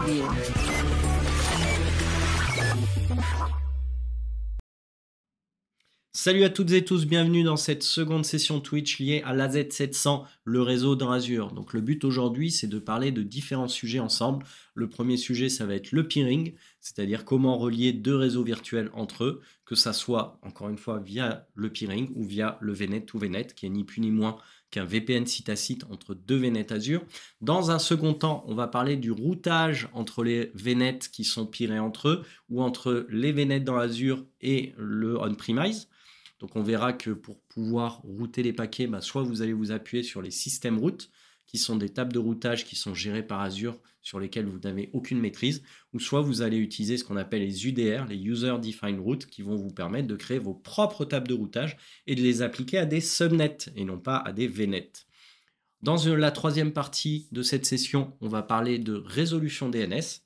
View. Salut à toutes et tous, bienvenue dans cette seconde session Twitch liée à l'AZ700, le réseau dans Azure. Donc le but aujourd'hui, c'est de parler de différents sujets ensemble. Le premier sujet, ça va être le peering, c'est-à-dire comment relier deux réseaux virtuels entre eux, que ça soit, encore une fois, via le peering ou via le VNet to VNet, qui est ni plus ni moins qu'un VPN site à site entre deux VNet Azure. Dans un second temps, on va parler du routage entre les VNet qui sont peerés entre eux, ou entre les VNet dans Azure et le on-premise. Donc on verra que pour pouvoir router les paquets, soit vous allez vous appuyer sur les systèmes routes, qui sont des tables de routage qui sont gérées par Azure, sur lesquelles vous n'avez aucune maîtrise, ou soit vous allez utiliser ce qu'on appelle les UDR, les User Defined Routes, qui vont vous permettre de créer vos propres tables de routage et de les appliquer à des subnets et non pas à des VNet. Dans la troisième partie de cette session, on va parler de résolution DNS,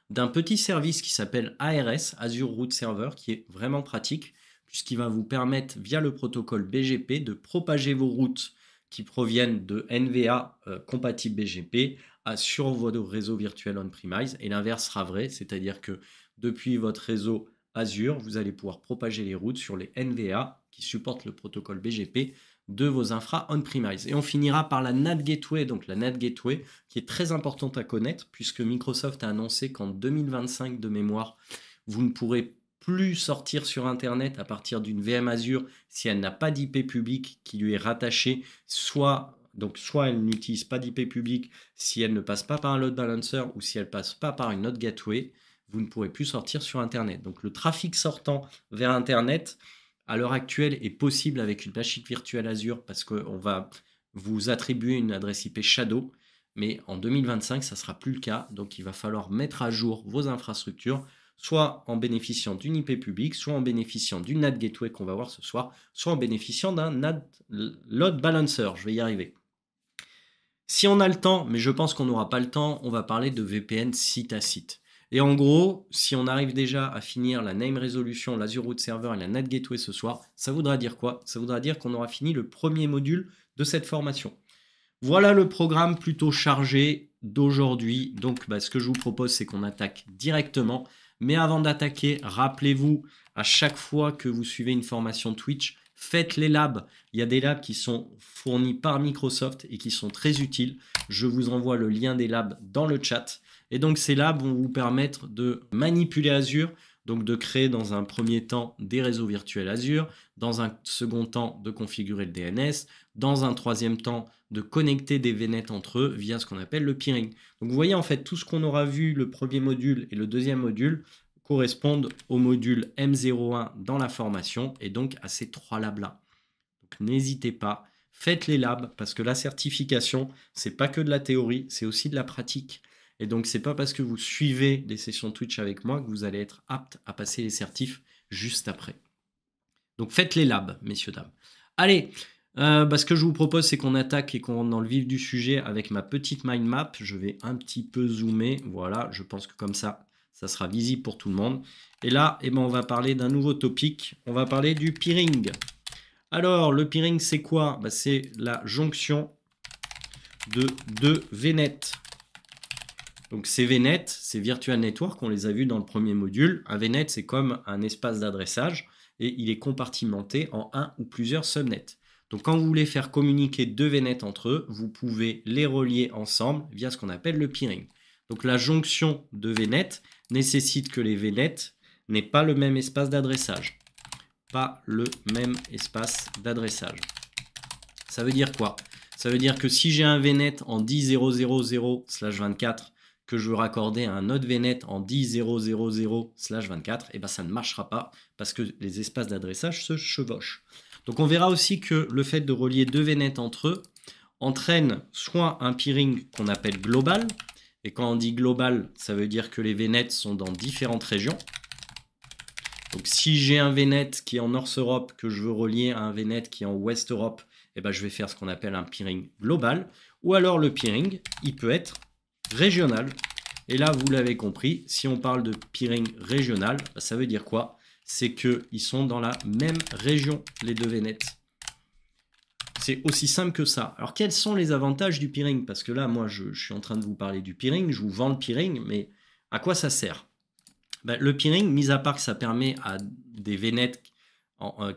d'un petit service qui s'appelle ARS, Azure Route Server, qui est vraiment pratique, puisqu'il va vous permettre, via le protocole BGP, de propager vos routes qui proviennent de NVA compatible BGP sur votre réseau virtuel on-premise. Et l'inverse sera vrai, c'est-à-dire que depuis votre réseau Azure, vous allez pouvoir propager les routes sur les NVA qui supportent le protocole BGP de vos infra on-premise. Et on finira par la NAT Gateway, donc la NAT Gateway, qui est très importante à connaître, puisque Microsoft a annoncé qu'en 2025 de mémoire, vous ne pourrez plus sortir sur Internet à partir d'une VM Azure si elle n'a pas d'IP public qui lui est rattachée, soit elle n'utilise pas d'IP public si elle ne passe pas par un load balancer ou si elle ne passe pas par une autre gateway, vous ne pourrez plus sortir sur Internet. Donc le trafic sortant vers Internet, à l'heure actuelle, est possible avec une machine virtuelle Azure parce qu'on va vous attribuer une adresse IP Shadow, mais en 2025, ça ne sera plus le cas. Donc il va falloir mettre à jour vos infrastructures, soit en bénéficiant d'une IP publique, soit en bénéficiant d'une NAT Gateway qu'on va voir ce soir, soit en bénéficiant d'un NAT Load Balancer. Je vais y arriver. Si on a le temps, mais je pense qu'on n'aura pas le temps, on va parler de VPN site à site. Et en gros, si on arrive déjà à finir la name resolution, l'Azure Route Server et la NAT Gateway ce soir, ça voudra dire quoi? Ça voudra dire qu'on aura fini le premier module de cette formation. Voilà le programme plutôt chargé d'aujourd'hui. Donc, ce que je vous propose, c'est qu'on attaque directement. Mais avant d'attaquer, rappelez-vous, à chaque fois que vous suivez une formation Twitch, faites les labs. Il y a des labs qui sont fournis par Microsoft et qui sont très utiles. Je vous envoie le lien des labs dans le chat. Et donc, ces labs vont vous permettre de manipuler Azure, donc de créer dans un premier temps des réseaux virtuels Azure, dans un second temps de configurer le DNS, dans un troisième temps de connecter des VNet entre eux via ce qu'on appelle le peering. Donc vous voyez en fait tout ce qu'on aura vu le premier module et le deuxième module correspondent au module M01 dans la formation et donc à ces trois labs là. Donc n'hésitez pas, faites les labs parce que la certification c'est pas que de la théorie, c'est aussi de la pratique. Et donc c'est pas parce que vous suivez des sessions Twitch avec moi que vous allez être apte à passer les certifs juste après. Donc faites les labs, messieurs, dames. Allez, ce que je vous propose, c'est qu'on attaque et qu'on rentre dans le vif du sujet avec ma petite mind map. Je vais un petit peu zoomer. Voilà, je pense que comme ça, ça sera visible pour tout le monde. Et là, on va parler d'un nouveau topic. On va parler du peering. Alors, le peering, c'est quoi? C'est la jonction de deux VNet. Donc ces VNet, ces virtual network, on les a vus dans le premier module. Un VNet, c'est comme un espace d'adressage et il est compartimenté en un ou plusieurs subnets. Donc quand vous voulez faire communiquer deux VNet entre eux, vous pouvez les relier ensemble via ce qu'on appelle le peering. Donc la jonction de VNet nécessite que les VNet n'aient pas le même espace d'adressage. Pas le même espace d'adressage. Ça veut dire quoi? Ça veut dire que si j'ai un VNet en 10.0.0.0/24 que je veux raccorder à un autre VNet en 10.0.0.0/24, et ça ne marchera pas parce que les espaces d'adressage se chevauchent. Donc on verra aussi que le fait de relier deux VNet entre eux entraîne soit un peering qu'on appelle global, et quand on dit global, ça veut dire que les VNet sont dans différentes régions. Donc si j'ai un VNet qui est en North Europe que je veux relier à un VNet qui est en West Europe, je vais faire ce qu'on appelle un peering global, ou alors le peering, il peut être régional. Et là, vous l'avez compris, si on parle de peering régional, ça veut dire quoi? C'est qu'ils sont dans la même région, les deux VNet. C'est aussi simple que ça. Alors, quels sont les avantages du peering? Parce que là, moi, je suis en train de vous parler du peering, je vous vends le peering, mais à quoi ça sert? Ben, le peering, mis à part que ça permet à des VNet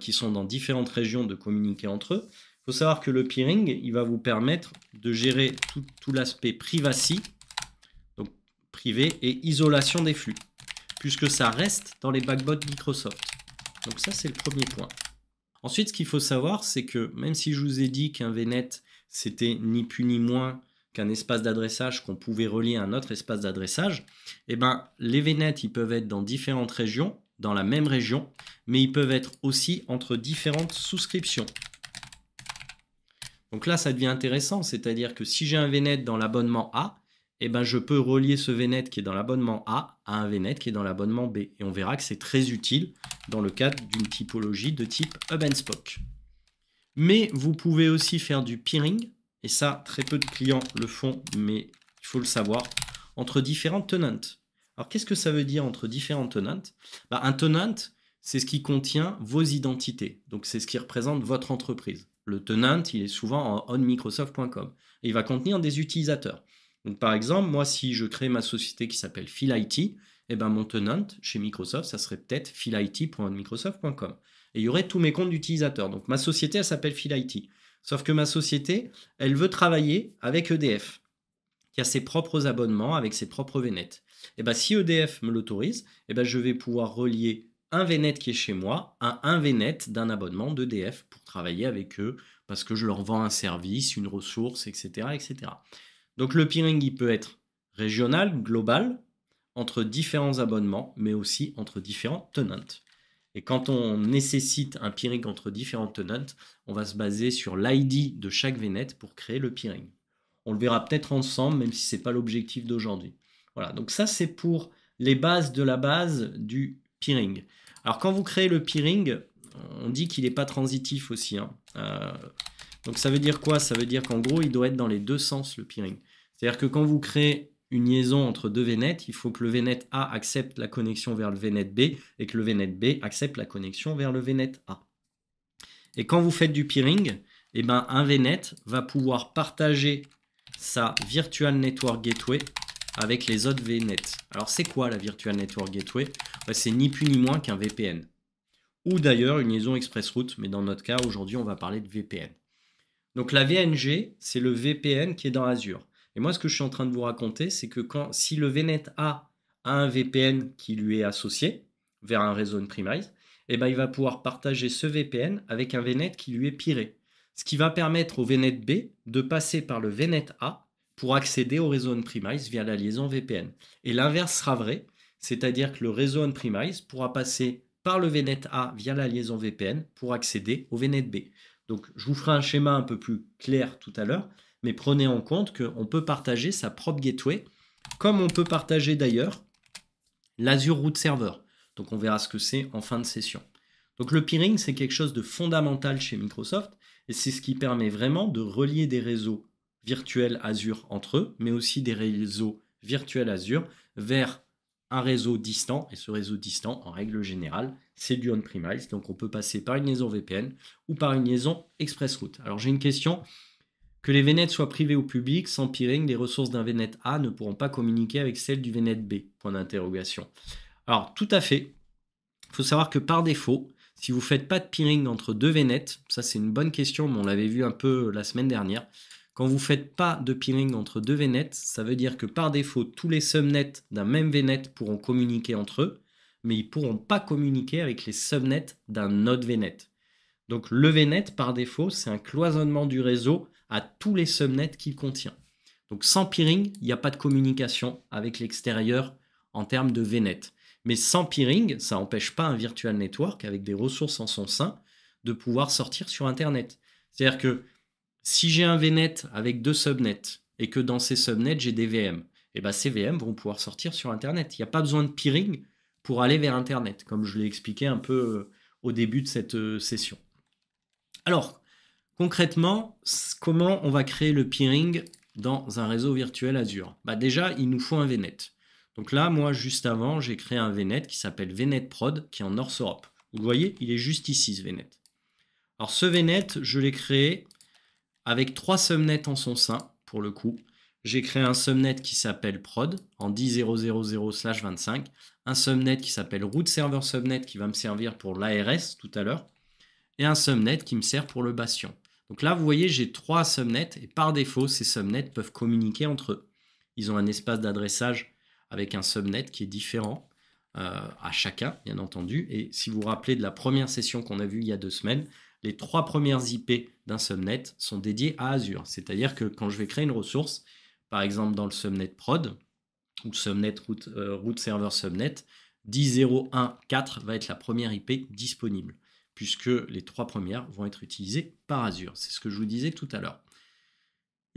qui sont dans différentes régions de communiquer entre eux, il faut savoir que le peering, il va vous permettre de gérer tout l'aspect privacy, donc privé, et isolation des flux, puisque ça reste dans les backbones Microsoft. Donc ça, c'est le premier point. Ensuite, ce qu'il faut savoir, c'est que même si je vous ai dit qu'un VNet, c'était ni plus ni moins qu'un espace d'adressage qu'on pouvait relier à un autre espace d'adressage, eh ben, les VNet, ils peuvent être dans différentes régions, dans la même région, mais ils peuvent être aussi entre différentes souscriptions. Donc là, ça devient intéressant, c'est-à-dire que si j'ai un VNet dans l'abonnement A, eh ben, je peux relier ce VNet qui est dans l'abonnement A à un VNet qui est dans l'abonnement B. Et on verra que c'est très utile dans le cadre d'une typologie de type Hub and Spoke. Mais vous pouvez aussi faire du peering, et ça, très peu de clients le font, mais il faut le savoir, entre différents tenants. Alors, qu'est-ce que ça veut dire entre différents tenants? Un tenant, c'est ce qui contient vos identités. Donc, c'est ce qui représente votre entreprise. Le tenant, il est souvent en onmicrosoft.com. Et il va contenir des utilisateurs. Donc, par exemple, moi, si je crée ma société qui s'appelle PhilIT, eh ben, mon tenant chez Microsoft, ça serait peut-être philit.microsoft.com. Et il y aurait tous mes comptes d'utilisateurs. Donc, ma société, elle s'appelle PhilIT. Sauf que ma société, elle veut travailler avec EDF, qui a ses propres abonnements avec ses propres VNet. Et ben, si EDF me l'autorise, eh ben, je vais pouvoir relier un VNet qui est chez moi à un VNet d'un abonnement d'EDF pour travailler avec eux, parce que je leur vends un service, une ressource, etc. etc. Donc le peering, il peut être régional, global, entre différents abonnements, mais aussi entre différents tenants. Et quand on nécessite un peering entre différents tenants, on va se baser sur l'ID de chaque VNet pour créer le peering. On le verra peut-être ensemble, même si ce n'est pas l'objectif d'aujourd'hui. Voilà, donc ça c'est pour les bases de la base du peering. Alors quand vous créez le peering, on dit qu'il n'est pas transitif aussi. Donc ça veut dire quoi? Ça veut dire qu'en gros, il doit être dans les deux sens, le peering. C'est-à-dire que quand vous créez une liaison entre deux VNet, il faut que le VNet A accepte la connexion vers le VNet B et que le VNet B accepte la connexion vers le VNet A. Et quand vous faites du peering, eh ben, un VNet va pouvoir partager sa Virtual Network Gateway avec les autres VNet. Alors c'est quoi la Virtual Network Gateway? C'est ni plus ni moins qu'un VPN. Ou d'ailleurs une liaison ExpressRoute, mais dans notre cas, aujourd'hui, on va parler de VPN. Donc la VNG, c'est le VPN qui est dans Azure. Et moi, ce que je suis en train de vous raconter, c'est que si le VNet A un VPN qui lui est associé vers un réseau on-premise, eh ben, il va pouvoir partager ce VPN avec un VNet qui lui est piré. Ce qui va permettre au VNet B de passer par le VNet A pour accéder au réseau on-premise via la liaison VPN. Et l'inverse sera vrai, c'est-à-dire que le réseau on-premise pourra passer par le VNet A via la liaison VPN pour accéder au VNet B. Donc, je vous ferai un schéma un peu plus clair tout à l'heure, mais prenez en compte qu'on peut partager sa propre gateway, comme on peut partager d'ailleurs l'Azure Root Server. Donc, on verra ce que c'est en fin de session. Donc, le peering, c'est quelque chose de fondamental chez Microsoft, et c'est ce qui permet vraiment de relier des réseaux virtuels Azure entre eux, mais aussi des réseaux virtuels Azure vers un réseau distant, et ce réseau distant, en règle générale, c'est du on-premise, donc on peut passer par une liaison VPN ou par une liaison ExpressRoute. Alors j'ai une question, que les VNet soient privés ou publics, sans peering, les ressources d'un VNet A ne pourront pas communiquer avec celles du VNet B, point d'interrogation. Alors tout à fait, il faut savoir que par défaut, si vous ne faites pas de peering entre deux VNet, ça c'est une bonne question, mais on l'avait vu un peu la semaine dernière, quand vous ne faites pas de peering entre deux VNet, ça veut dire que par défaut, tous les subnets d'un même VNet pourront communiquer entre eux, mais ils ne pourront pas communiquer avec les subnets d'un autre VNet. Donc le VNet, par défaut, c'est un cloisonnement du réseau à tous les subnets qu'il contient. Donc sans peering, il n'y a pas de communication avec l'extérieur en termes de VNet. Mais sans peering, ça n'empêche pas un virtual network avec des ressources en son sein de pouvoir sortir sur Internet. C'est-à-dire que si j'ai un VNet avec deux subnets et que dans ces subnets, j'ai des VM, et ben ces VM vont pouvoir sortir sur Internet. Il n'y a pas besoin de peering pour aller vers Internet, comme je l'ai expliqué un peu au début de cette session. Alors, concrètement, comment on va créer le peering dans un réseau virtuel Azure? Déjà, il nous faut un VNet. Donc là, moi, juste avant, j'ai créé un VNet qui s'appelle VNet Prod, qui est en North Europe. Vous le voyez, il est juste ici, ce VNet. Alors, ce VNet, je l'ai créé avec 3 subnets en son sein, pour le coup. J'ai créé un subnet qui s'appelle prod en 10.0.0.0/25, un subnet qui s'appelle root server subnet qui va me servir pour l'ARS tout à l'heure, et un subnet qui me sert pour le bastion. Donc là, vous voyez, j'ai 3 subnets et par défaut, ces subnets peuvent communiquer entre eux. Ils ont un espace d'adressage avec un subnet qui est différent à chacun, bien entendu. Et si vous vous rappelez de la première session qu'on a vue il y a 2 semaines, les 3 premières IP d'un subnet sont dédiées à Azure. C'est-à-dire que quand je vais créer une ressource, par exemple dans le subnet prod, ou subnet root server subnet, 10.0.1.4 va être la première IP disponible, puisque les 3 premières vont être utilisées par Azure. C'est ce que je vous disais tout à l'heure.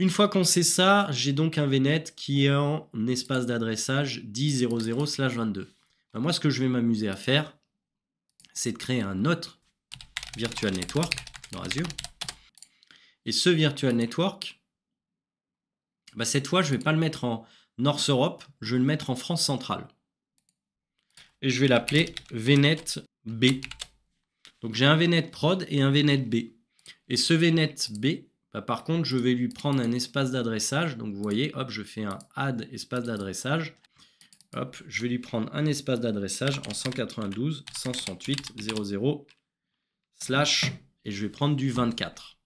Une fois qu'on sait ça, j'ai donc un VNet qui est en espace d'adressage 10.0.0/22. Ben moi, ce que je vais m'amuser à faire, c'est de créer un autre Virtual Network dans Azure. Et ce Virtual Network, ben cette fois, je ne vais pas le mettre en North Europe, je vais le mettre en France centrale. Et je vais l'appeler VNet B. Donc j'ai un VNet prod et un VNet B. Et ce VNet B, bah, par contre, je vais lui prendre un espace d'adressage. Donc vous voyez, hop, je fais un add espace d'adressage. Hop, je vais lui prendre un espace d'adressage en 192.168.0.0/ et je vais prendre du 24.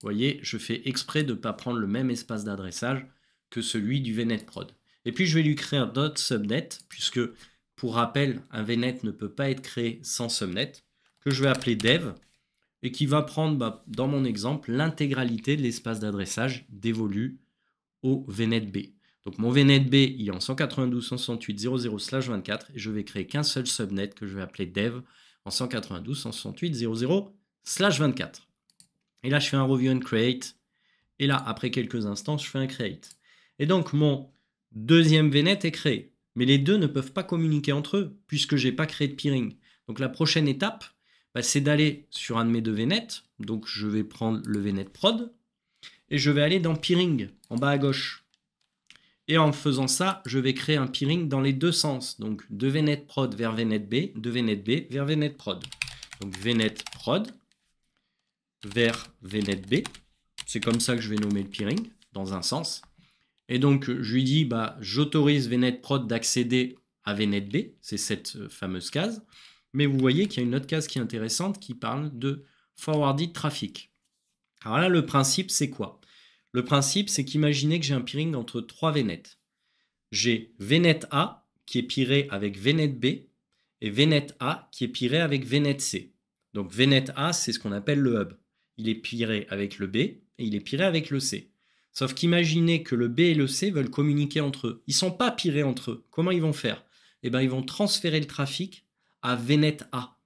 Vous voyez, je fais exprès de ne pas prendre le même espace d'adressage que celui du VNet prod. Et puis je vais lui créer un autre subnet, puisque pour rappel, un VNet ne peut pas être créé sans subnet, que je vais appeler dev, et qui va prendre, bah, dans mon exemple, l'intégralité de l'espace d'adressage dévolu au VNet B. Donc mon VNet B, il est en 192.168.0.0/24 et je vais créer qu'un seul subnet que je vais appeler dev en 192.168.0.0/24. Et là, je fais un review and create. Et là, après quelques instants, je fais un create. Et donc, mon deuxième VNet est créé. Mais les deux ne peuvent pas communiquer entre eux puisque je n'ai pas créé de peering. Donc la prochaine étape, bah, c'est d'aller sur un de mes deux VNets. Donc je vais prendre le VNet prod et je vais aller dans peering en bas à gauche. Et en faisant ça, je vais créer un peering dans les deux sens. Donc de VNet prod vers VNet B, de VNet B vers VNet prod. Donc VNet prod vers VNet B. C'est comme ça que je vais nommer le peering dans un sens. Et donc, je lui dis, bah, j'autorise VNet prod d'accéder à VNet B. C'est cette fameuse case. Mais vous voyez qu'il y a une autre case qui est intéressante qui parle de forwarded traffic. Alors là, le principe, c'est quoi? Le principe, c'est qu'imaginez que j'ai un peering entre 3 VNet. J'ai VNet A qui est peeré avec VNet B et VNet A qui est peeré avec VNet C. Donc VNet A, c'est ce qu'on appelle le hub. Il est peeré avec le B et il est peeré avec le C. Sauf qu'imaginez que le B et le C veulent communiquer entre eux. Ils ne sont pas peerés entre eux. Comment ils vont faire? Eh bien, ils vont transférer le trafic à VNet A.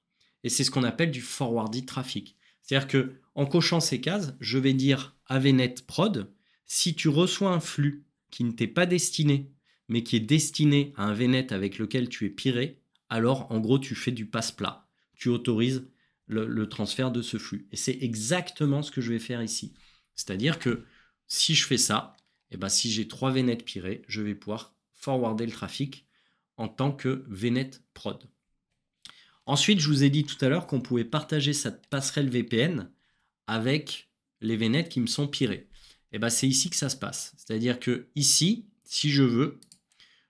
Et c'est ce qu'on appelle du forwarded traffic. C'est-à-dire qu'en cochant ces cases, je vais dire à VNet prod, si tu reçois un flux qui ne t'est pas destiné, mais qui est destiné à un VNet avec lequel tu es peeré, alors en gros, tu fais du passe-plat. Tu autorises le transfert de ce flux. Et c'est exactement ce que je vais faire ici. C'est-à-dire que si je fais ça, et ben si j'ai 3 VNet peerés, je vais pouvoir forwarder le trafic en tant que VNet prod. Ensuite, je vous ai dit tout à l'heure qu'on pouvait partager cette passerelle VPN avec les VNet qui me sont peerés. Et ben c'est ici que ça se passe. C'est-à-dire que ici, si je veux,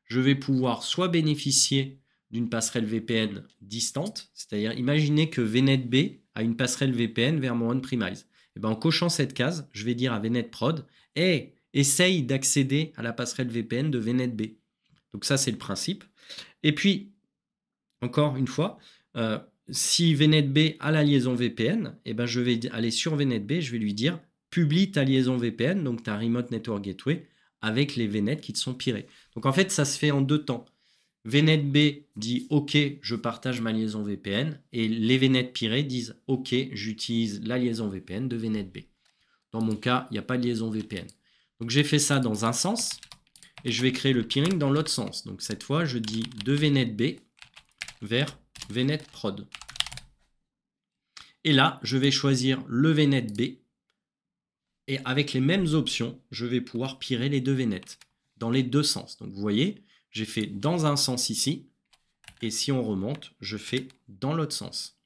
je vais pouvoir soit bénéficier d'une passerelle VPN distante, c'est-à-dire imaginez que VNet B a une passerelle VPN vers mon on-premise. Et ben en cochant cette case, je vais dire à VNet prod, hey, essaye d'accéder à la passerelle VPN de VNet B. Donc ça, c'est le principe. Et puis, encore une fois, si VNet B a la liaison VPN, et ben je vais aller sur VNet B, je vais lui dire, publie ta liaison VPN, donc ta Remote Network Gateway, avec les VNet qui te sont peerés. Donc en fait, ça se fait en 2 temps. VNet B dit OK, je partage ma liaison VPN et les VNet peerés disent OK, j'utilise la liaison VPN de VNet B. Dans mon cas, il n'y a pas de liaison VPN. Donc j'ai fait ça dans un sens et je vais créer le peering dans l'autre sens. Donc cette fois, je dis de VNet B vers VNet prod. Et là, je vais choisir le VNet B et avec les mêmes options, je vais pouvoir peerer les deux VNet dans les deux sens. Donc vous voyez, j'ai fait dans un sens ici, et si on remonte, je fais dans l'autre sens.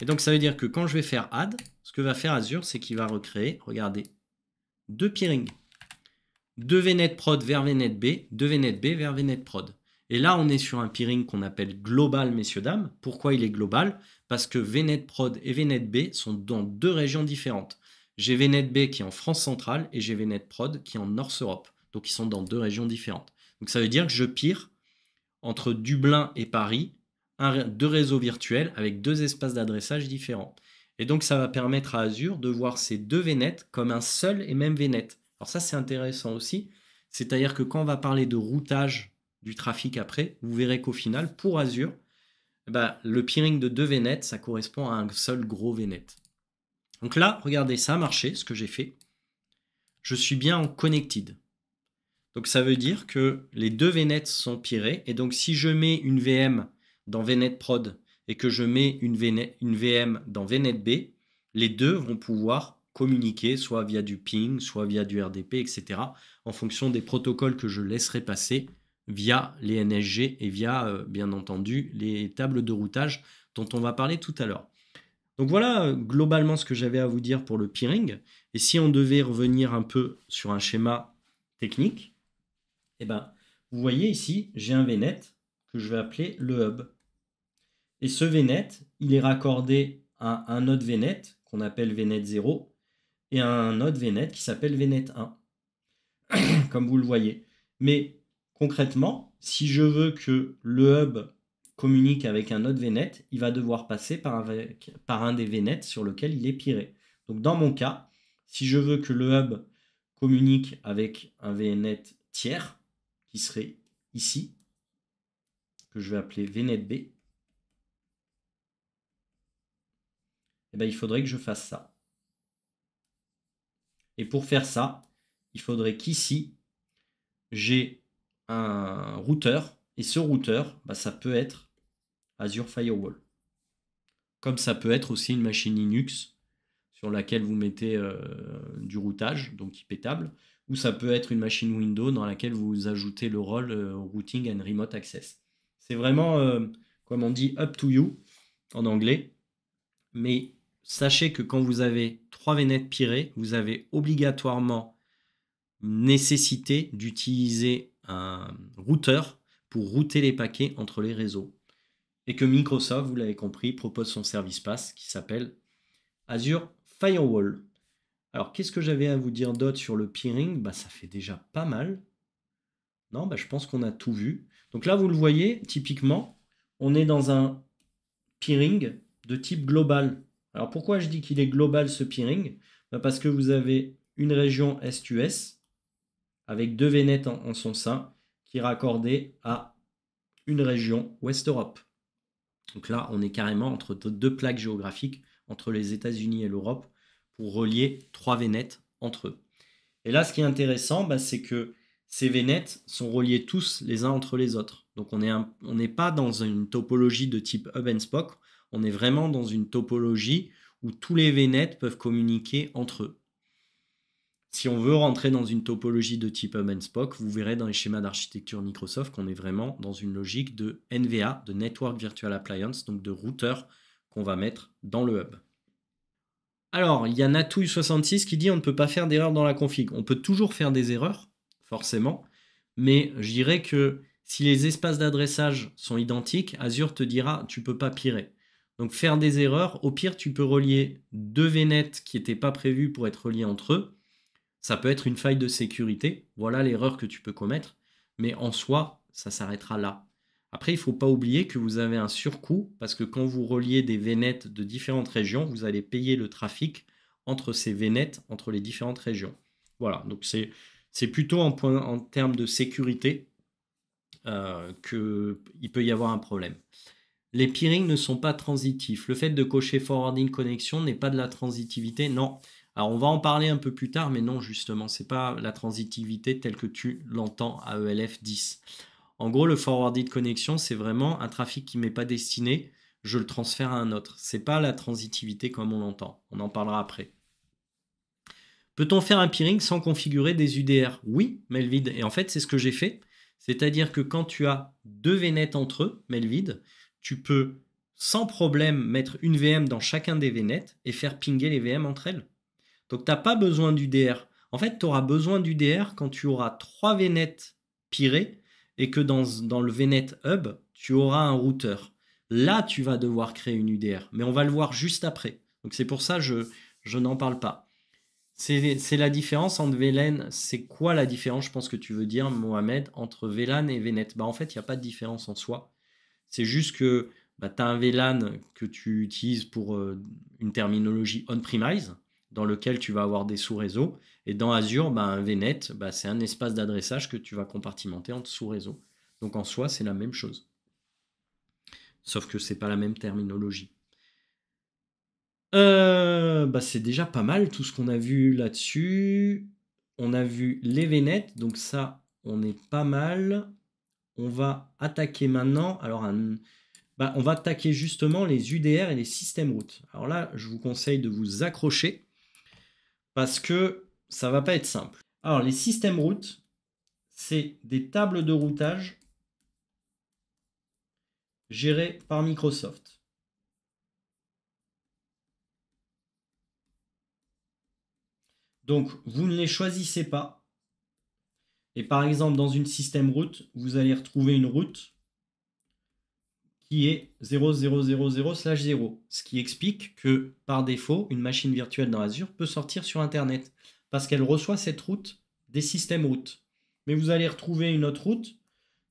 Et donc ça veut dire que quand je vais faire add, ce que va faire Azure, c'est qu'il va recréer, regardez, deux peerings. Deux VNet prod vers VNet B, deux VNet B vers VNet prod. Et là, on est sur un peering qu'on appelle global, messieurs, dames. Pourquoi il est global? Parce que VNet prod et VNet B sont dans deux régions différentes. J'ai VNet B qui est en France centrale et j'ai VNet prod qui est en North Europe. Donc, ils sont dans deux régions différentes. Donc, ça veut dire que je peer entre Dublin et Paris deux réseaux virtuels avec deux espaces d'adressage différents. Et donc, ça va permettre à Azure de voir ces deux VNet comme un seul et même VNet. Alors ça, c'est intéressant aussi. C'est-à-dire que quand on va parler de routage du trafic après, vous verrez qu'au final, pour Azure, le peering de deux VNet, ça correspond à un seul gros VNet. Donc là, regardez, ça a marché, ce que j'ai fait. Je suis bien en connected. Donc ça veut dire que les deux VNet sont peerés. Et donc si je mets une VM dans VNet prod et que je mets une VM dans VNet B, les deux vont pouvoir communiquer soit via du ping, soit via du RDP, etc. en fonction des protocoles que je laisserai passer via les NSG et via, bien entendu, les tables de routage dont on va parler tout à l'heure. Donc voilà globalement ce que j'avais à vous dire pour le peering. Et si on devait revenir un peu sur un schéma technique, vous voyez ici, j'ai un VNet que je vais appeler le hub. Et ce VNet, il est raccordé à un autre VNet qu'on appelle VNet 0 et à un autre VNet qui s'appelle VNet 1, comme vous le voyez. Mais concrètement, si je veux que le hub communique avec un autre VNet, il va devoir passer par un des VNet sur lequel il est peeré. Donc dans mon cas, si je veux que le hub communique avec un VNet tiers, qui serait ici, que je vais appeler VNet B, il faudrait que je fasse ça. Et pour faire ça, il faudrait qu'ici, j'ai un routeur. Et ce routeur, ça peut être Azure Firewall. Comme ça peut être aussi une machine Linux sur laquelle vous mettez du routage, donc IP table, ou ça peut être une machine Windows dans laquelle vous ajoutez le rôle Routing and Remote Access. C'est vraiment, comme on dit, up to you en anglais. Mais sachez que quand vous avez 3 VNet peerés, vous avez obligatoirement nécessité d'utiliser un routeur pour router les paquets entre les réseaux. Et que Microsoft, vous l'avez compris, propose son service pass qui s'appelle Azure Firewall. Alors, qu'est-ce que j'avais à vous dire d'autre sur le peering? Ça fait déjà pas mal. Non, je pense qu'on a tout vu. Donc là, vous le voyez, typiquement, on est dans un peering de type global. Alors, pourquoi je dis qu'il est global, ce peering? Parce que vous avez une région Est-US avec deux VNet en son sein qui est raccordée à une région Ouest-Europe. Donc là, on est carrément entre deux plaques géographiques, entre les États-Unis et l'Europe, pour relier 3 VNet entre eux. Et là, ce qui est intéressant, c'est que ces VNet sont reliés tous les uns entre les autres. Donc on n'est pas dans une topologie de type hub and spoke, on est vraiment dans une topologie où tous les VNet peuvent communiquer entre eux. Si on veut rentrer dans une topologie de type hub and spoke, vous verrez dans les schémas d'architecture Microsoft qu'on est vraiment dans une logique de NVA, de Network Virtual Appliance, donc de routeur qu'on va mettre dans le hub. Alors, il y a Natouille66 qui dit on ne peut pas faire d'erreur dans la config. On peut toujours faire des erreurs, forcément, mais je dirais que si les espaces d'adressage sont identiques, Azure te dira tu ne peux pas peerer. Donc faire des erreurs, au pire tu peux relier deux VNet qui n'étaient pas prévus pour être reliés entre eux. Ça peut être une faille de sécurité, voilà l'erreur que tu peux commettre, mais en soi, ça s'arrêtera là. Après, il ne faut pas oublier que vous avez un surcoût, parce que quand vous reliez des VNet de différentes régions, vous allez payer le trafic entre ces VNet, entre les différentes régions. Voilà, donc c'est plutôt en termes de sécurité qu'il peut y avoir un problème. Les peerings ne sont pas transitifs. Le fait de cocher forwarding connection n'est pas de la transitivité, non. Alors, on va en parler un peu plus tard, mais non, justement, ce n'est pas la transitivité telle que tu l'entends à ELF 10. En gros, le forwarding connection, c'est vraiment un trafic qui ne m'est pas destiné, je le transfère à un autre. Ce n'est pas la transitivité comme on l'entend. On en parlera après. Peut-on faire un peering sans configurer des UDR? Oui, Melvid. Et en fait, c'est ce que j'ai fait. C'est-à-dire que quand tu as deux VNet entre eux, Melvid, tu peux sans problème mettre une VM dans chacun des VNet et faire pinguer les VM entre elles. Donc, tu n'as pas besoin d'UDR. En fait, tu auras besoin d'UDR quand tu auras 3 VNet pirés et que dans le VNet Hub, tu auras un routeur. Là, tu vas devoir créer une UDR, mais on va le voir juste après. Donc c'est pour ça que je n'en parle pas. C'est la différence entre VLAN. C'est quoi la différence, je pense que tu veux dire, Mohamed, entre VLAN et VNet? Bah, en fait, il n'y a pas de différence en soi. C'est juste que bah, tu as un VLAN que tu utilises pour une terminologie on-premise, dans lequel tu vas avoir des sous-réseaux. Et dans Azure, bah, un VNet, bah, c'est un espace d'adressage que tu vas compartimenter en sous-réseaux. Donc en soi, c'est la même chose. Sauf que c'est pas la même terminologie. Bah, c'est déjà pas mal tout ce qu'on a vu là-dessus. On a vu les VNet, donc ça, on est pas mal. On va attaquer maintenant. Alors, bah, on va attaquer justement les UDR et les systèmes routes. Alors là, je vous conseille de vous accrocher parce que ça va pas être simple. Alors, les systèmes routes, c'est des tables de routage gérées par Microsoft. Donc, vous ne les choisissez pas. Et par exemple, dans une système route, vous allez retrouver une route qui est 0000/0, ce qui explique que par défaut, une machine virtuelle dans Azure peut sortir sur Internet parce qu'elle reçoit cette route des systèmes routes. Mais vous allez retrouver une autre route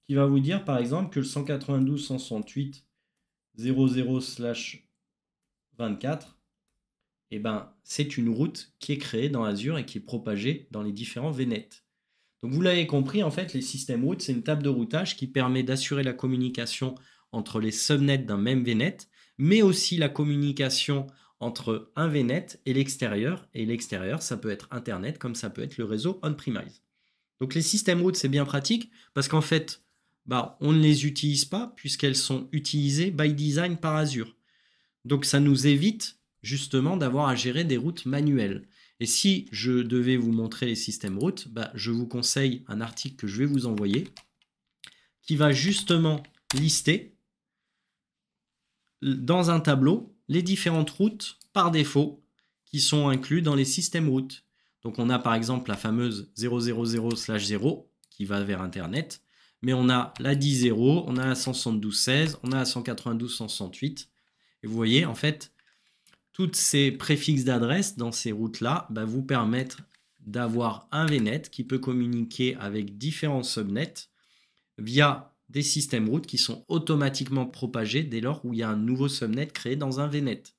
qui va vous dire par exemple que le 192.168.00/24, eh ben, c'est une route qui est créée dans Azure et qui est propagée dans les différents VNet. Donc vous l'avez compris, en fait, les systèmes routes, c'est une table de routage qui permet d'assurer la communication entre les subnets d'un même VNet, mais aussi la communication entre un VNet et l'extérieur. Et l'extérieur, ça peut être Internet, comme ça peut être le réseau on-premise. Donc les systèmes routes, c'est bien pratique, parce qu'en fait, bah, on ne les utilise pas, puisqu'elles sont utilisées by design par Azure. Donc ça nous évite justement d'avoir à gérer des routes manuelles. Et si je devais vous montrer les systèmes routes, bah, je vous conseille un article que je vais vous envoyer qui va justement lister dans un tableau les différentes routes par défaut qui sont incluses dans les systèmes routes. Donc on a par exemple la fameuse 000/0 qui va vers Internet, mais on a la 10.0, on a la 172.16, on a la 192.168. Et vous voyez, en fait, toutes ces préfixes d'adresse dans ces routes-là bah, vous permettent d'avoir un VNet qui peut communiquer avec différents subnets via des systèmes routes qui sont automatiquement propagés dès lors où il y a un nouveau subnet créé dans un VNet.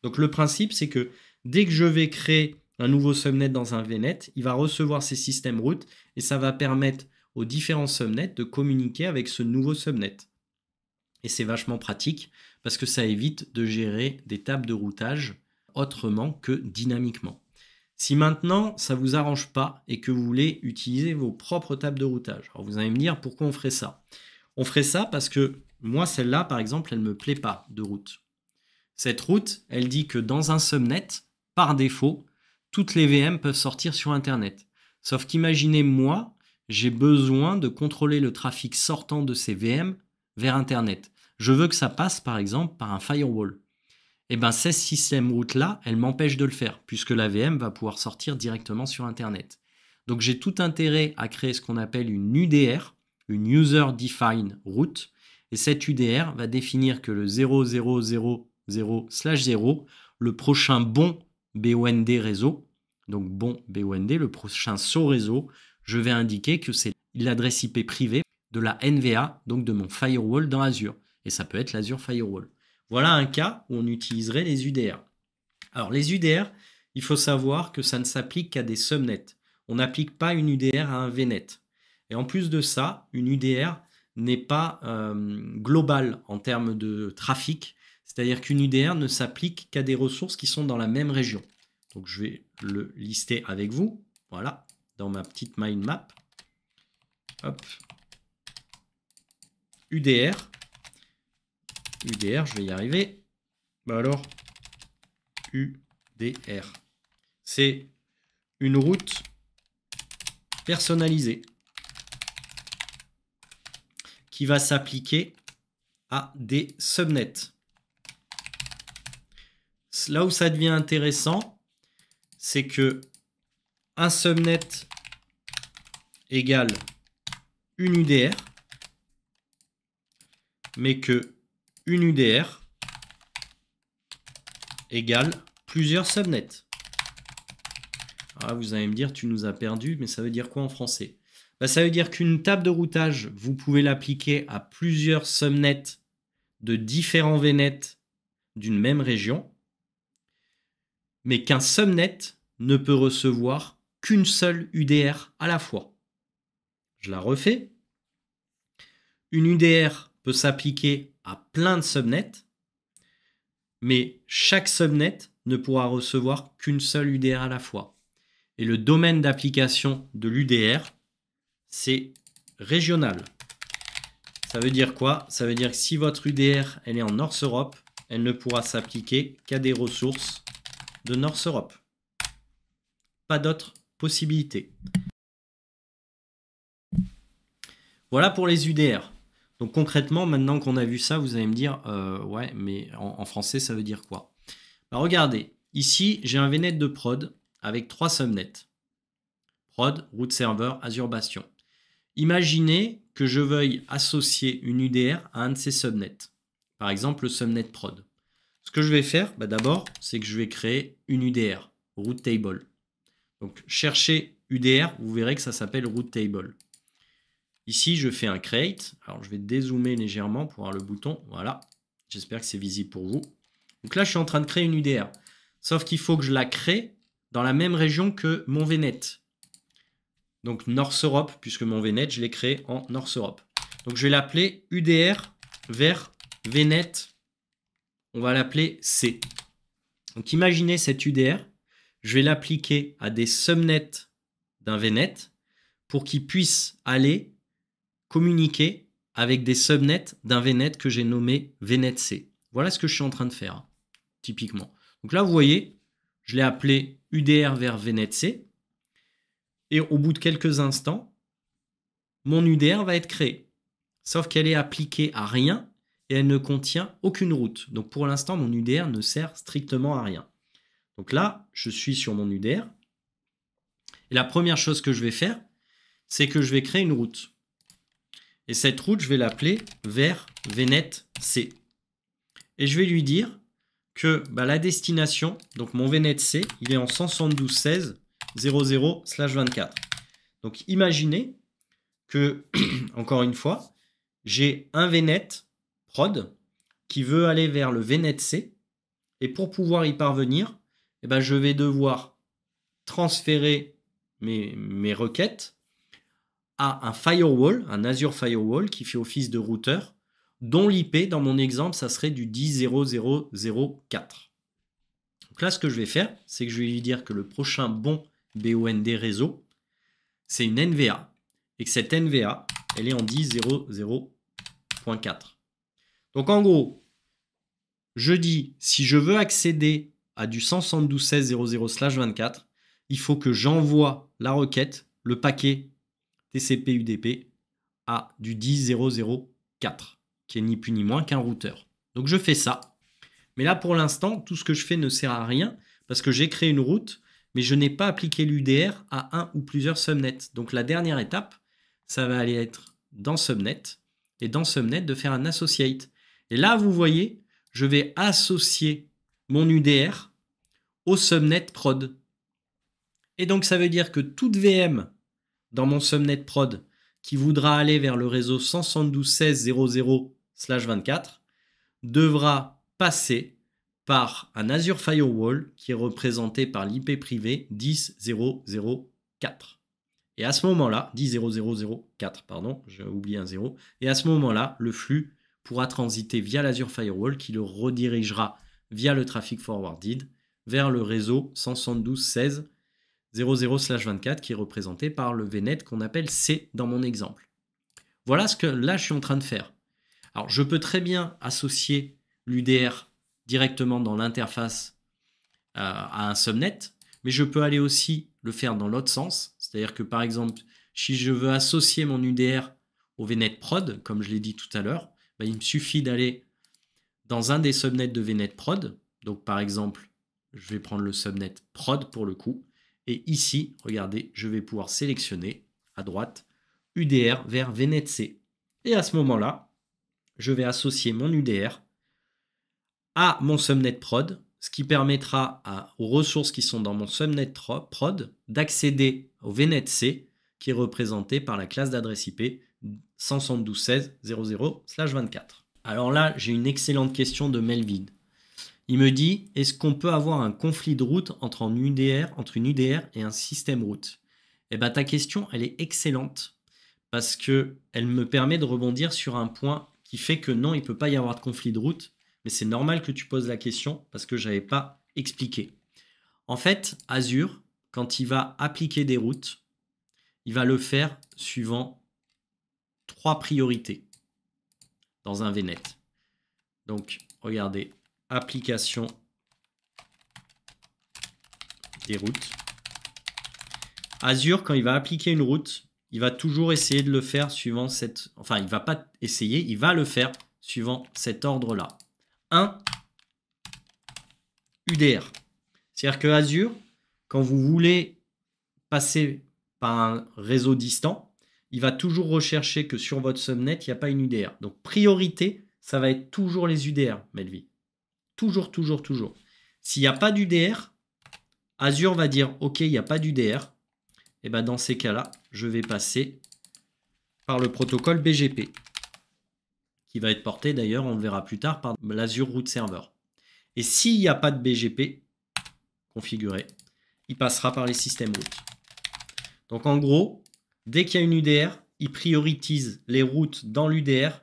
Donc le principe, c'est que dès que je vais créer un nouveau subnet dans un VNet, il va recevoir ces systèmes routes et ça va permettre aux différents subnets de communiquer avec ce nouveau subnet. Et c'est vachement pratique parce que ça évite de gérer des tables de routage autrement que dynamiquement. Si maintenant ça ne vous arrange pas et que vous voulez utiliser vos propres tables de routage, alors vous allez me dire pourquoi on ferait ça. On ferait ça parce que moi, celle-là, par exemple, elle ne me plaît pas de route. Cette route, elle dit que dans un subnet, par défaut, toutes les VM peuvent sortir sur Internet. Sauf qu'imaginez, moi, j'ai besoin de contrôler le trafic sortant de ces VM vers Internet. Je veux que ça passe, par exemple, par un firewall. Et bien, ces systèmes routes-là, elles m'empêchent de le faire, puisque la VM va pouvoir sortir directement sur Internet. Donc, j'ai tout intérêt à créer ce qu'on appelle une UDR, une User Defined Route, et cette UDR va définir que le 0000/0, le prochain bon BOND réseau, donc bon BOND, le prochain saut réseau, je vais indiquer que c'est l'adresse IP privée de la NVA, donc de mon firewall dans Azure. Et ça peut être l'Azure Firewall. Voilà un cas où on utiliserait les UDR. Alors les UDR, il faut savoir que ça ne s'applique qu'à des subnets. On n'applique pas une UDR à un VNet. Et en plus de ça, une UDR n'est pas globale en termes de trafic. C'est-à-dire qu'une UDR ne s'applique qu'à des ressources qui sont dans la même région. Donc je vais le lister avec vous. Voilà, dans ma petite mind map. Hop. UDR. UDR, je vais y arriver. Bah alors, UDR. C'est une route personnalisée qui va s'appliquer à des subnets. Là où ça devient intéressant, c'est que un subnet égale une UDR, mais que une UDR égale plusieurs subnets. Ah, vous allez me dire, tu nous as perdu, mais ça veut dire quoi en français? Bah, ça veut dire qu'une table de routage, vous pouvez l'appliquer à plusieurs subnets de différents VNet d'une même région, mais qu'un subnet ne peut recevoir qu'une seule UDR à la fois. Je la refais. Une UDR peut s'appliquer à plein de subnets, mais chaque subnet ne pourra recevoir qu'une seule UDR à la fois. Et le domaine d'application de l'UDR, c'est régional. Ça veut dire quoi? Ça veut dire que si votre UDR elle est en North Europe, elle ne pourra s'appliquer qu'à des ressources de North Europe. Pas d'autres possibilités. Voilà pour les UDR. Donc concrètement, maintenant qu'on a vu ça, vous allez me dire, ouais, mais en français, ça veut dire quoi? Bah, regardez, ici, j'ai un VNet de prod avec 3 subnets. Prod, root server, Azure Bastion. Imaginez que je veuille associer une UDR à un de ces subnets. Par exemple, le subnet prod. Ce que je vais faire, bah, d'abord, c'est que je vais créer une UDR, root table. Donc, cherchez UDR, vous verrez que ça s'appelle root table. Ici, je fais un create. Alors, je vais dézoomer légèrement pour voir le bouton. Voilà. J'espère que c'est visible pour vous. Donc là, je suis en train de créer une UDR. Sauf qu'il faut que je la crée dans la même région que mon VNet. Donc North Europe, puisque mon VNet, je l'ai créé en North Europe. Donc je vais l'appeler UDR vers VNet. On va l'appeler C. Donc imaginez cette UDR. Je vais l'appliquer à des subnets d'un VNet pour qu'ils puissent aller communiquer avec des subnets d'un VNet que j'ai nommé VNet C. Voilà ce que je suis en train de faire, typiquement. Donc là, vous voyez, je l'ai appelé UDR vers VNet C. Et au bout de quelques instants, mon UDR va être créé. Sauf qu'elle est appliquée à rien et elle ne contient aucune route. Donc pour l'instant, mon UDR ne sert strictement à rien. Donc là, je suis sur mon UDR. Et la première chose que je vais faire, c'est que je vais créer une route. Et cette route, je vais l'appeler vers VNet C. Et je vais lui dire que la destination, donc mon VNet C, il est en 172.16.00/24. Donc imaginez que, encore une fois, j'ai un VNet prod qui veut aller vers le VNet C. Et pour pouvoir y parvenir, je vais devoir transférer mes requêtes à un firewall, un Azure Firewall qui fait office de routeur, dont l'IP, dans mon exemple, ça serait du 10.0.0.0.4. Donc là, ce que je vais faire, c'est que je vais lui dire que le prochain bon BOND réseau, c'est une NVA. Et que cette NVA, elle est en 10.0.0.4. Donc en gros, je dis, si je veux accéder à du 172.16.00/24, il faut que j'envoie la requête, le paquet TCP UDP à du 10.0.0.4, qui est ni plus ni moins qu'un routeur. Donc je fais ça. Mais là, pour l'instant, tout ce que je fais ne sert à rien parce que j'ai créé une route, mais je n'ai pas appliqué l'UDR à un ou plusieurs subnets. Donc la dernière étape, ça va aller être dans subnet, et dans subnet, de faire un associate. Et là, vous voyez, je vais associer mon UDR au subnet prod. Et donc, ça veut dire que toute VM dans mon subnet prod qui voudra aller vers le réseau 172.16.00/24 devra passer par un Azure Firewall qui est représenté par l'IP privé 10.0.0.4. Et à ce moment-là, 10.0.0.0.4, pardon, j'ai oublié un 0. Et à ce moment-là, le flux pourra transiter via l'Azure Firewall qui le redirigera via le traffic forwarded vers le réseau 172.16.00/24 qui est représenté par le VNet qu'on appelle C dans mon exemple. Voilà ce que là je suis en train de faire. Alors je peux très bien associer l'UDR directement dans l'interface à un subnet, mais je peux aller aussi le faire dans l'autre sens. C'est-à-dire que par exemple, si je veux associer mon UDR au VNet prod, comme je l'ai dit tout à l'heure, il me suffit d'aller dans un des subnets de VNet prod. Donc par exemple, je vais prendre le subnet prod pour le coup, Et ici, regardez, je vais pouvoir sélectionner à droite UDR vers VNetC. Et à ce moment-là, je vais associer mon UDR à mon subnet prod, ce qui permettra aux ressources qui sont dans mon subnet prod d'accéder au VNetC qui est représenté par la classe d'adresse IP 172.16.00/24. Alors là, j'ai une excellente question de Melvin. Il me dit, est-ce qu'on peut avoir un conflit de route entre une UDR et un système route? Eh bien, ta question, elle est excellente parce qu'elle me permet de rebondir sur un point qui fait que non, il ne peut pas y avoir de conflit de route, mais c'est normal que tu poses la question parce que je n'avais pas expliqué. En fait, Azure, quand il va appliquer des routes, il va le faire suivant 3 priorités dans un VNet. Donc, regardez, application des routes. Azure, quand il va appliquer une route, il va toujours essayer de le faire suivant cette... Enfin, il ne va pas essayer, il va le faire suivant cet ordre-là. 1. UDR. C'est-à-dire que Azure, quand vous voulez passer par un réseau distant, il va toujours rechercher que sur votre subnet, il n'y a pas une UDR. Donc, priorité, ça va être toujours les UDR, Melvin. Toujours, toujours, toujours. S'il n'y a pas d'UDR, Azure va dire, OK, il n'y a pas d'UDR. Et bien dans ces cas-là, je vais passer par le protocole BGP, qui va être porté d'ailleurs, on le verra plus tard, par l'Azure Route Server. Et s'il n'y a pas de BGP configuré, il passera par les systèmes routes. Donc en gros, dès qu'il y a une UDR, il priorise les routes dans l'UDR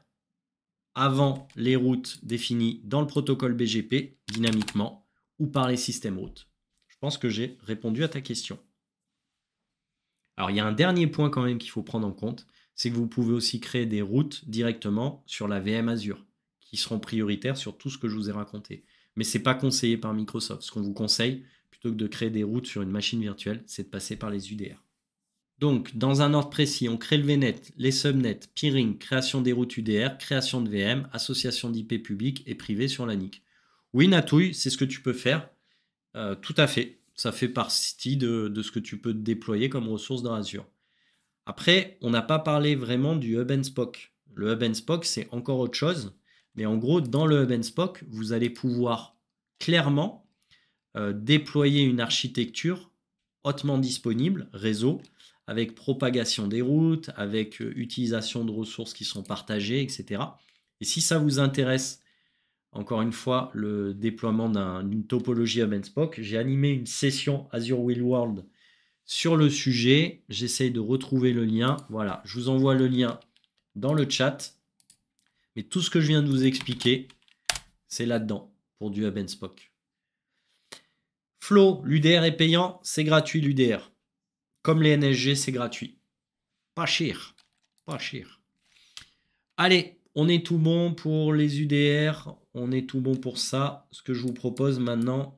avant les routes définies dans le protocole BGP dynamiquement ou par les systèmes routes. Je pense que j'ai répondu à ta question. Alors, il y a un dernier point quand même qu'il faut prendre en compte, c'est que vous pouvez aussi créer des routes directement sur la VM Azure, qui seront prioritaires sur tout ce que je vous ai raconté. Mais ce n'est pas conseillé par Microsoft. Ce qu'on vous conseille, plutôt que de créer des routes sur une machine virtuelle, c'est de passer par les UDR. Donc, dans un ordre précis, on crée le VNet, les subnets, peering, création des routes UDR, création de VM, association d'IP public et privé sur la NIC. Oui, Natouille, c'est ce que tu peux faire. Tout à fait. Ça fait partie de ce que tu peux déployer comme ressource dans Azure. Après, on n'a pas parlé vraiment du Hub and Spoke. Le Hub and Spoke, c'est encore autre chose. Mais en gros, dans le Hub and Spoke, vous allez pouvoir clairement déployer une architecture hautement disponible, réseau, avec propagation des routes, avec utilisation de ressources qui sont partagées, etc. Et si ça vous intéresse, encore une fois, le déploiement d'une topologie Hub and Spoke, j'ai animé une session Azure Real World sur le sujet. J'essaye de retrouver le lien. Voilà, je vous envoie le lien dans le chat. Mais tout ce que je viens de vous expliquer, c'est là-dedans pour du Hub and Spoke. Flow, l'UDR est payant, c'est gratuit l'UDR. Comme les NSG, c'est gratuit. Pas cher. Pas cher. Allez, on est tout bon pour les UDR. On est tout bon pour ça. Ce que je vous propose maintenant,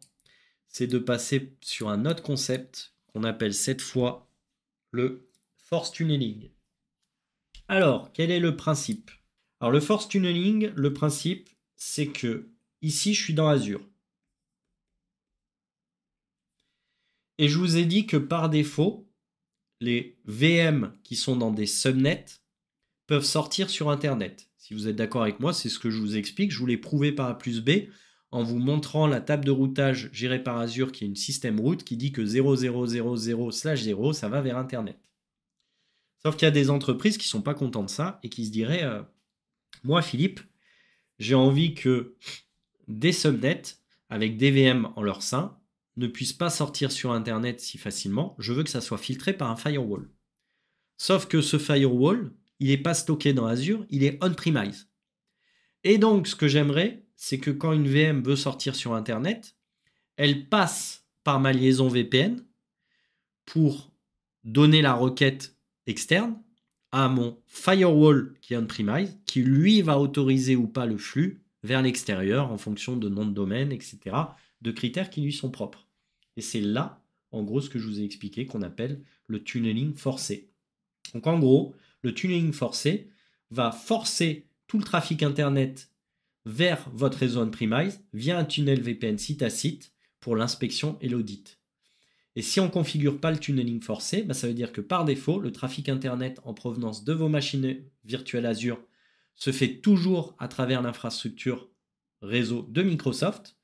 c'est de passer sur un autre concept qu'on appelle cette fois le force tunneling. Alors, quel est le principe? Alors, le force tunneling, le principe, c'est que ici, je suis dans Azure. Et je vous ai dit que par défaut, les VM qui sont dans des subnets peuvent sortir sur Internet. Si vous êtes d'accord avec moi, c'est ce que je vous explique. Je vous l'ai prouvé par A plus B en vous montrant la table de routage gérée par Azure qui est une système route qui dit que 0000/0, ça va vers Internet. Sauf qu'il y a des entreprises qui ne sont pas contentes de ça et qui se diraient moi, Philippe, j'ai envie que des subnets avec des VM en leur sein ne puissent pas sortir sur Internet si facilement. Je veux que ça soit filtré par un firewall. Sauf que ce firewall, il n'est pas stocké dans Azure, il est on-premise. Et donc, ce que j'aimerais, c'est que quand une VM veut sortir sur Internet, elle passe par ma liaison VPN pour donner la requête externe à mon firewall qui est on-premise, qui lui va autoriser ou pas le flux vers l'extérieur en fonction de nom de domaine, etc., de critères qui lui sont propres. Et c'est là, en gros, ce que je vous ai expliqué qu'on appelle le tunneling forcé. Donc en gros, le tunneling forcé va forcer tout le trafic Internet vers votre réseau on-premise via un tunnel VPN site à site pour l'inspection et l'audit. Et si on ne configure pas le tunneling forcé, ça veut dire que par défaut, le trafic Internet en provenance de vos machines virtuelles Azure se fait toujours à travers l'infrastructure réseau de Microsoft,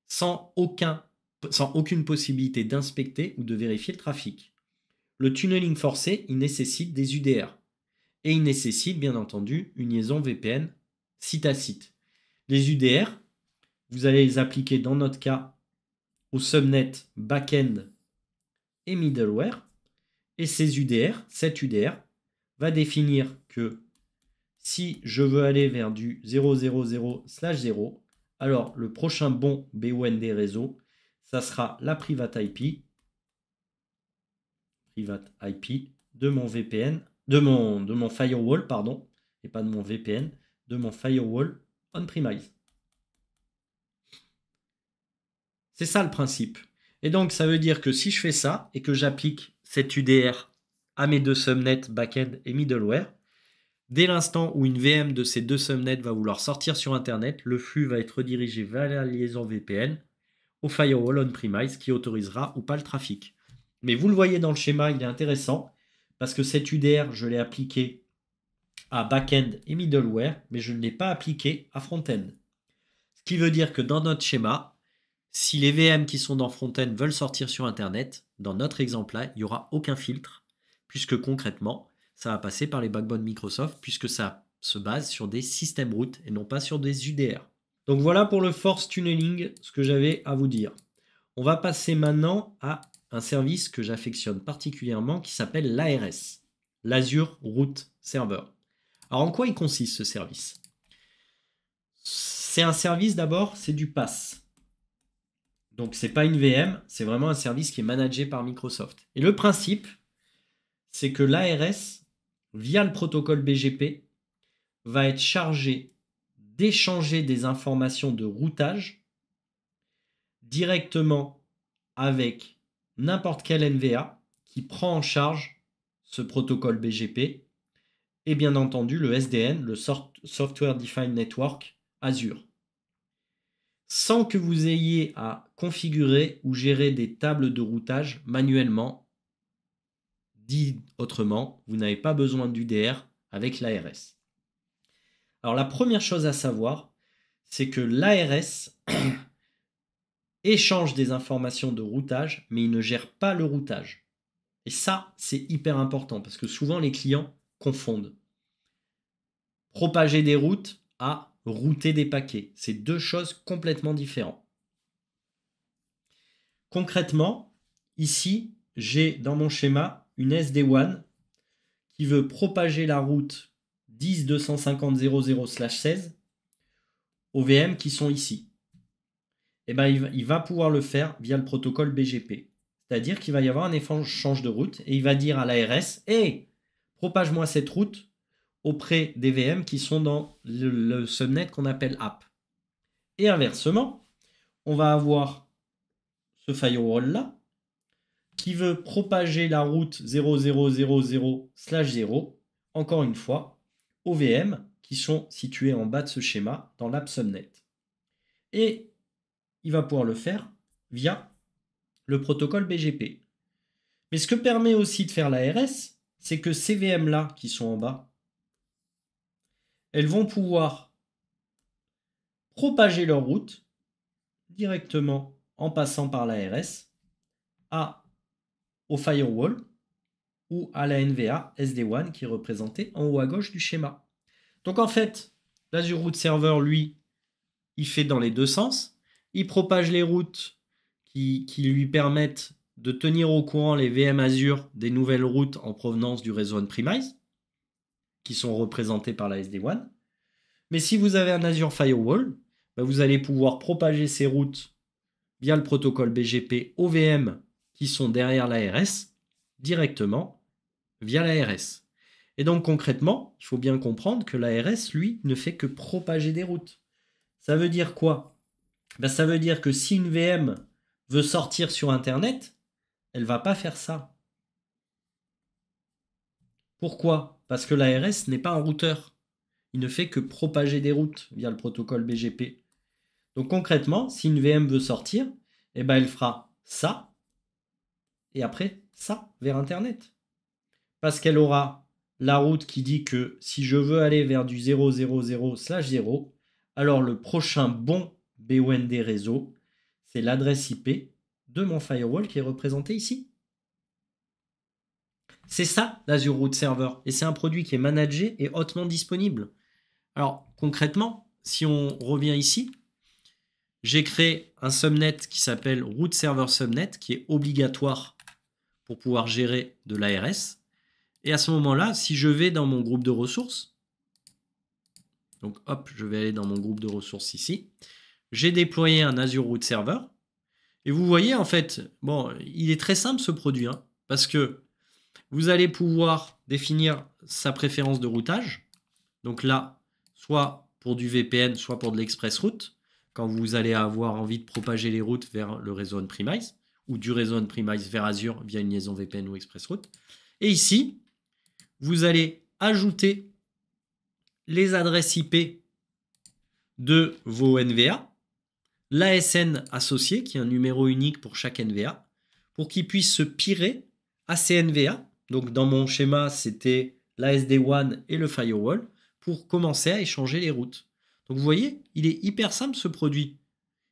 sans aucune possibilité d'inspecter ou de vérifier le trafic. Le tunneling forcé, il nécessite des UDR. Et il nécessite, bien entendu, une liaison VPN site à site. Les UDR, vous allez les appliquer dans notre cas au subnet backend et middleware. Et ces UDR, cet UDR, va définir que si je veux aller vers du 000/0, alors le prochain bon BOND réseau, ça sera la private IP de mon VPN, de mon firewall, pardon, et pas de mon VPN, de mon firewall on-premise. C'est ça le principe. Et donc, ça veut dire que si je fais ça et que j'applique cet UDR à mes deux subnets backend et middleware, dès l'instant où une VM de ces deux subnets va vouloir sortir sur Internet, le flux va être redirigé vers la liaison VPN au firewall on-premise qui autorisera ou pas le trafic. Mais vous le voyez dans le schéma, il est intéressant parce que cet UDR, je l'ai appliqué à backend et middleware, mais je ne l'ai pas appliqué à front-end. Ce qui veut dire que dans notre schéma, si les VM qui sont dans front-end veulent sortir sur Internet, dans notre exemple-là, il n'y aura aucun filtre, puisque concrètement, ça va passer par les backbones Microsoft, puisque ça se base sur des systèmes root et non pas sur des UDR. Donc voilà pour le force tunneling, ce que j'avais à vous dire. On va passer maintenant à un service que j'affectionne particulièrement qui s'appelle l'ARS, l'Azure Root Server. Alors en quoi il consiste ce service? C'est un service d'abord, c'est du PaaS. Donc c'est pas une VM, c'est vraiment un service qui est managé par Microsoft. Et le principe, c'est que l'ARS, via le protocole BGP, va être chargé d'échanger des informations de routage directement avec n'importe quel NVA qui prend en charge ce protocole BGP et bien entendu le SDN, le Software Defined Network Azure. Sans que vous ayez à configurer ou gérer des tables de routage manuellement. Dit autrement, vous n'avez pas besoin d'UDR avec l'ARS. Alors la première chose à savoir, c'est que l'ARS échange des informations de routage, mais il ne gère pas le routage. Et ça, c'est hyper important parce que souvent les clients confondent. Propager des routes à router des paquets. C'est deux choses complètement différentes. Concrètement, ici, j'ai dans mon schéma une SD-WAN qui veut propager la route 10.250.0.0/16 aux VM qui sont ici. Et il va pouvoir le faire via le protocole BGP. C'est-à-dire qu'il va y avoir un échange de route et il va dire à l'ARS « Hey, propage-moi cette route auprès des VM qui sont dans le subnet qu'on appelle app. » Et inversement, on va avoir ce firewall-là qui veut propager la route 0000/0, encore une fois, aux VM qui sont situés en bas de ce schéma dans l'app subnet. Et il va pouvoir le faire via le protocole BGP. Mais ce que permet aussi de faire l'ARS, c'est que ces VM-là qui sont en bas, elles vont pouvoir propager leur route directement en passant par l'ARS au firewall ou à la NVA SD-WAN qui est représentée en haut à gauche du schéma. Donc en fait, l'Azure Root Server, lui, il fait dans les deux sens. Il propage les routes qui lui permettent de tenir au courant les VM Azure des nouvelles routes en provenance du réseau on-premise, qui sont représentées par la SD-WAN. Mais si vous avez un Azure Firewall, vous allez pouvoir propager ces routes via le protocole BGP aux VM qui sont derrière l'ARS, directement via l'ARS. Et donc concrètement, il faut bien comprendre que l'ARS, lui, ne fait que propager des routes. Ça veut dire quoi? Ça veut dire que si une VM veut sortir sur Internet, elle ne va pas faire ça. Pourquoi? Parce que l'ARS n'est pas un routeur. Il ne fait que propager des routes via le protocole BGP. Donc concrètement, si une VM veut sortir, elle fera ça et après ça vers Internet. Parce qu'elle aura la route qui dit que si je veux aller vers du 0,0,0/0, alors le prochain bon BOND réseau, c'est l'adresse IP de mon firewall qui est représentée ici. C'est ça l'Azure Route Server, et c'est un produit qui est managé et hautement disponible. Alors concrètement, si on revient ici, j'ai créé un subnet qui s'appelle Route Server Subnet, qui est obligatoire pour pouvoir gérer de l'ARS. Et à ce moment-là, si je vais dans mon groupe de ressources, donc hop, je vais aller dans mon groupe de ressources ici, j'ai déployé un Azure Route Server. Et vous voyez, en fait, bon, il est très simple ce produit, hein, parce que vous allez pouvoir définir sa préférence de routage. Donc là, soit pour du VPN, soit pour de l'ExpressRoute, quand vous allez avoir envie de propager les routes vers le réseau on-premise, ou du réseau on-premise vers Azure via une liaison VPN ou ExpressRoute. Et ici, vous allez ajouter les adresses IP de vos NVA, l'ASN associé, qui est un numéro unique pour chaque NVA, pour qu'ils puissent se pirer à ces NVA. Donc dans mon schéma, c'était l'ASD1 et le firewall, pour commencer à échanger les routes. Donc vous voyez, il est hyper simple ce produit.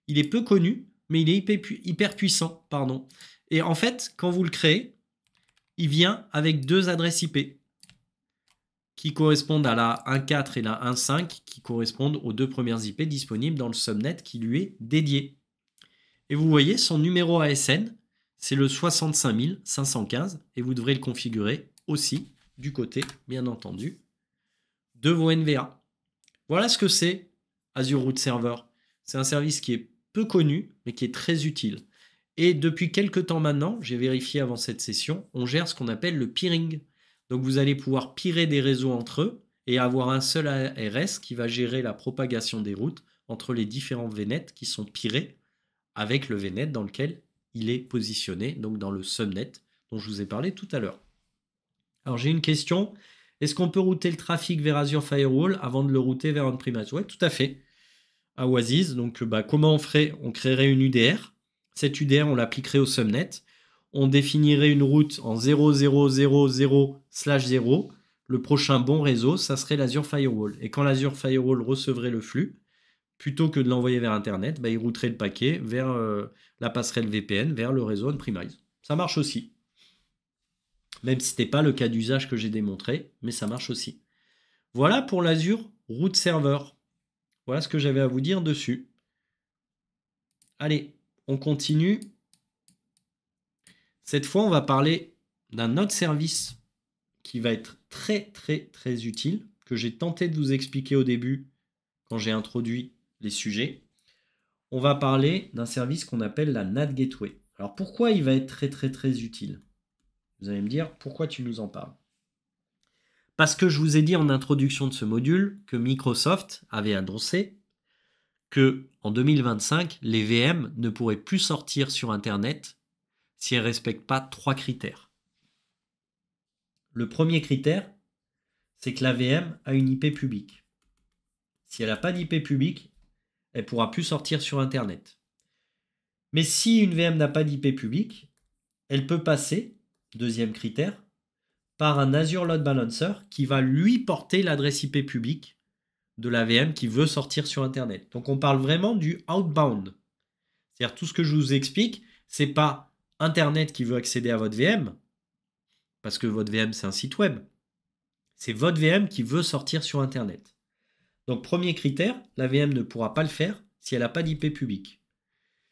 Il est peu connu, mais il est hyper puissant. Pardon. Et en fait, quand vous le créez, il vient avec deux adresses IP qui correspondent à la 1.4 et la 1.5, qui correspondent aux deux premières IP disponibles dans le subnet qui lui est dédié. Et vous voyez, son numéro ASN, c'est le 65 515, et vous devrez le configurer aussi du côté, bien entendu, de vos NVA. Voilà ce que c'est Azure Route Server. C'est un service qui est peu connu, mais qui est très utile. Et depuis quelques temps maintenant, j'ai vérifié avant cette session, on gère ce qu'on appelle le peering. Donc vous allez pouvoir peerer des réseaux entre eux et avoir un seul ARS qui va gérer la propagation des routes entre les différents VNet qui sont peerés avec le VNet dans lequel il est positionné, donc dans le subnet dont je vous ai parlé tout à l'heure. Alors j'ai une question. Est-ce qu'on peut router le trafic vers Azure Firewall avant de le router vers on-premise? Oui, tout à fait. À Oasis, donc comment on ferait? On créerait une UDR. Cette UDR, on l'appliquerait au subnet. On définirait une route en 0,0,0/0. Le prochain bon réseau, ça serait l'Azure Firewall. Et quand l'Azure Firewall recevrait le flux, plutôt que de l'envoyer vers Internet, il routerait le paquet vers la passerelle VPN, vers le réseau on-premise. Ça marche aussi. Même si ce n'est pas le cas d'usage que j'ai démontré, mais ça marche aussi. Voilà pour l'Azure Route Server. Voilà ce que j'avais à vous dire dessus. Allez, on continue. Cette fois, on va parler d'un autre service qui va être très utile, que j'ai tenté de vous expliquer au début quand j'ai introduit les sujets. On va parler d'un service qu'on appelle la NAT Gateway. Alors pourquoi il va être très utile? Vous allez me dire, pourquoi tu nous en parles? Parce que je vous ai dit en introduction de ce module que Microsoft avait annoncé que en 2025, les VM ne pourraient plus sortir sur Internet si elles ne respectent pas trois critères. Le premier critère, c'est que la VM a une IP publique. Si elle n'a pas d'IP publique, elle ne pourra plus sortir sur Internet. Mais si une VM n'a pas d'IP publique, elle peut passer, deuxième critère, par un Azure Load Balancer qui va lui porter l'adresse IP publique de la VM qui veut sortir sur Internet. Donc on parle vraiment du outbound. C'est-à-dire tout ce que je vous explique, c'est pas Internet qui veut accéder à votre VM, parce que votre VM c'est un site web. C'est votre VM qui veut sortir sur Internet. Donc premier critère, la VM ne pourra pas le faire si elle n'a pas d'IP publique.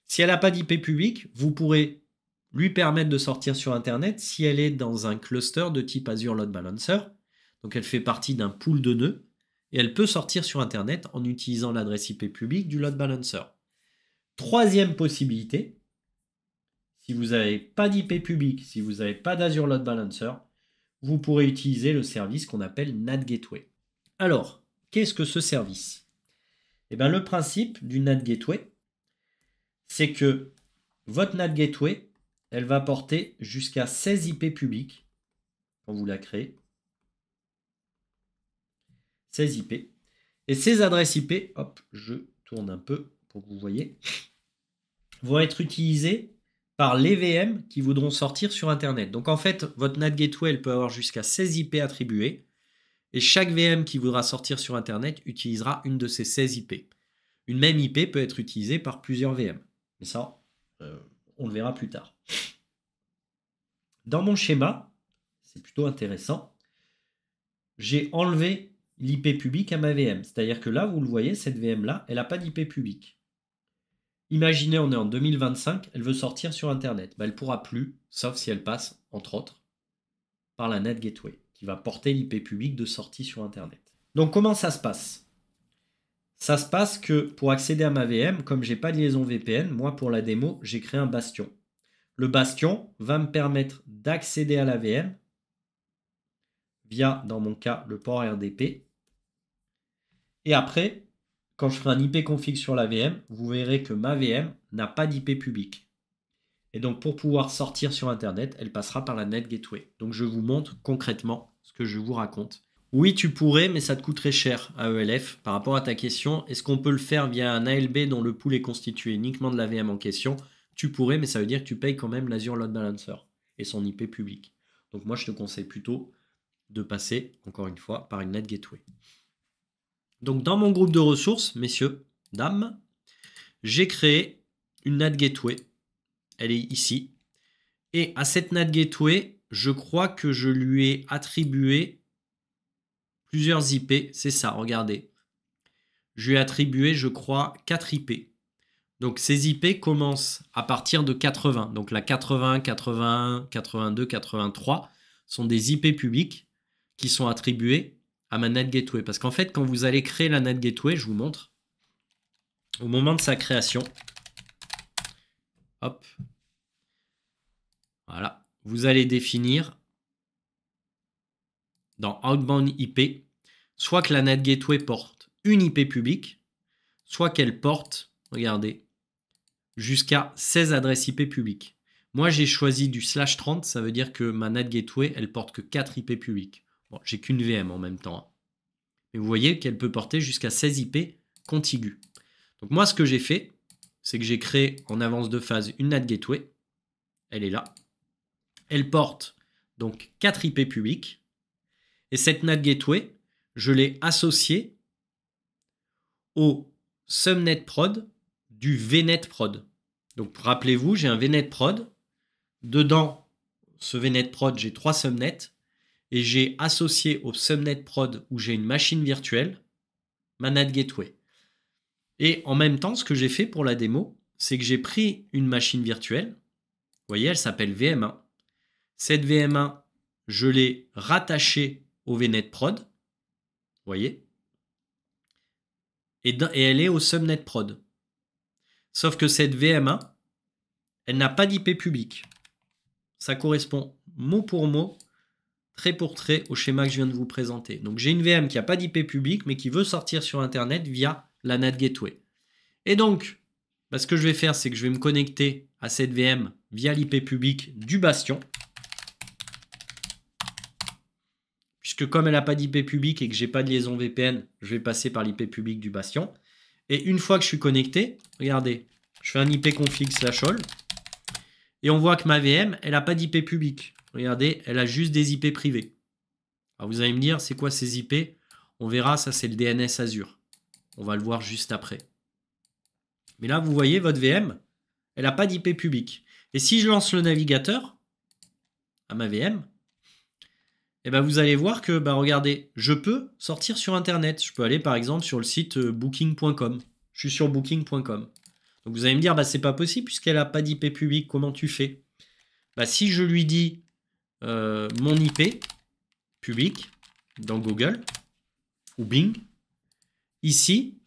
Si elle n'a pas d'IP publique, vous pourrez lui permettre de sortir sur Internet si elle est dans un cluster de type Azure Load Balancer. Donc elle fait partie d'un pool de nœuds et elle peut sortir sur Internet en utilisant l'adresse IP publique du Load Balancer. Troisième possibilité, si vous n'avez pas d'IP publique, si vous n'avez pas d'Azure Load Balancer, vous pourrez utiliser le service qu'on appelle NAT Gateway. Alors, qu'est-ce que ce service? Eh bien, le principe du NAT Gateway, c'est que votre NAT Gateway, elle va porter jusqu'à 16 IP publics quand vous la créez. 16 IP. Et ces adresses IP, hop, je tourne un peu pour que vous voyez, vont être utilisées par les VM qui voudront sortir sur Internet. Donc en fait, votre NAT Gateway, elle peut avoir jusqu'à 16 IP attribués. Et chaque VM qui voudra sortir sur Internet utilisera une de ces 16 IP. Une même IP peut être utilisée par plusieurs VM. Mais ça, on le verra plus tard. Dans mon schéma, c'est plutôt intéressant, j'ai enlevé l'IP public à ma VM. C'est-à-dire que là, vous le voyez, cette VM-là, elle n'a pas d'IP public. Imaginez, on est en 2025, elle veut sortir sur Internet. Elle ne pourra plus, sauf si elle passe, entre autres, par la NAT Gateway, qui va porter l'IP public de sortie sur Internet. Donc comment ça se passe? Ça se passe que pour accéder à ma VM, comme je n'ai pas de liaison VPN, moi pour la démo, j'ai créé un bastion. Le bastion va me permettre d'accéder à la VM via, dans mon cas, le port RDP. Et après, quand je ferai un IP config sur la VM, vous verrez que ma VM n'a pas d'IP public. Et donc pour pouvoir sortir sur Internet, elle passera par la NAT Gateway. Donc je vous montre concrètement ce que je vous raconte. Oui, tu pourrais, mais ça te coûterait cher à ELF. Par rapport à ta question, est-ce qu'on peut le faire via un ALB dont le pool est constitué uniquement de la VM en question? Tu pourrais, mais ça veut dire que tu payes quand même l'Azure Load Balancer et son IP public. Donc moi, je te conseille plutôt de passer, encore une fois, par une NAT Gateway. Donc dans mon groupe de ressources, messieurs, dames, j'ai créé une NAT Gateway. Elle est ici. Et à cette NAT Gateway, je crois que je lui ai attribué plusieurs IP. C'est ça, regardez. Je lui ai attribué, je crois, 4 IP. Donc ces IP commencent à partir de 80. Donc la 80, 81, 82, 83 sont des IP publics qui sont attribués à ma NAT Gateway. Parce qu'en fait, quand vous allez créer la NAT Gateway, je vous montre, au moment de sa création, hop, voilà, vous allez définir dans Outbound IP, soit que la NAT Gateway porte une IP publique, soit qu'elle porte, regardez, jusqu'à 16 adresses IP publiques. Moi, j'ai choisi du /30, ça veut dire que ma NAT Gateway, elle porte que 4 IP publiques. Bon, j'ai qu'une VM en même temps. Mais vous voyez qu'elle peut porter jusqu'à 16 IP contiguës. Donc moi, ce que j'ai fait, c'est que j'ai créé en avance de phase une NAT Gateway. Elle est là. Elle porte donc 4 IP publiques. Et cette NAT Gateway, je l'ai associée au subnet prod du VNet prod. Donc rappelez-vous, j'ai un VNet prod. Dedans, ce VNet prod, j'ai 3 subnets. Et j'ai associé au subnet prod où j'ai une machine virtuelle ma NAT Gateway. Et en même temps, ce que j'ai fait pour la démo, c'est que j'ai pris une machine virtuelle. Vous voyez, elle s'appelle VM1. Cette VM1, je l'ai rattachée au VNet prod. Vous voyez. Et elle est au subnet prod. Sauf que cette VM1, elle n'a pas d'IP public. Ça correspond mot pour mot, trait pour trait au schéma que je viens de vous présenter. Donc j'ai une VM qui n'a pas d'IP public, mais qui veut sortir sur Internet via la NAT Gateway. Et donc, ce que je vais faire, c'est que je vais me connecter à cette VM via l'IP public du bastion. Puisque comme elle n'a pas d'IP public et que je n'ai pas de liaison VPN, je vais passer par l'IP public du bastion. Et une fois que je suis connecté, regardez, je fais un IP config /all. Et on voit que ma VM, elle n'a pas d'IP public. Regardez, elle a juste des IP privés. Alors vous allez me dire, c'est quoi ces IP? On verra, ça c'est le DNS Azure. On va le voir juste après. Mais là, vous voyez, votre VM, elle n'a pas d'IP public. Et si je lance le navigateur à ma VM, eh ben vous allez voir que, regardez, je peux sortir sur Internet. Je peux aller par exemple sur le site booking.com. Je suis sur booking.com. Donc vous allez me dire, c'est pas possible puisqu'elle n'a pas d'IP public. Comment tu fais? Si je lui dis mon IP public dans Google ou Bing, ici,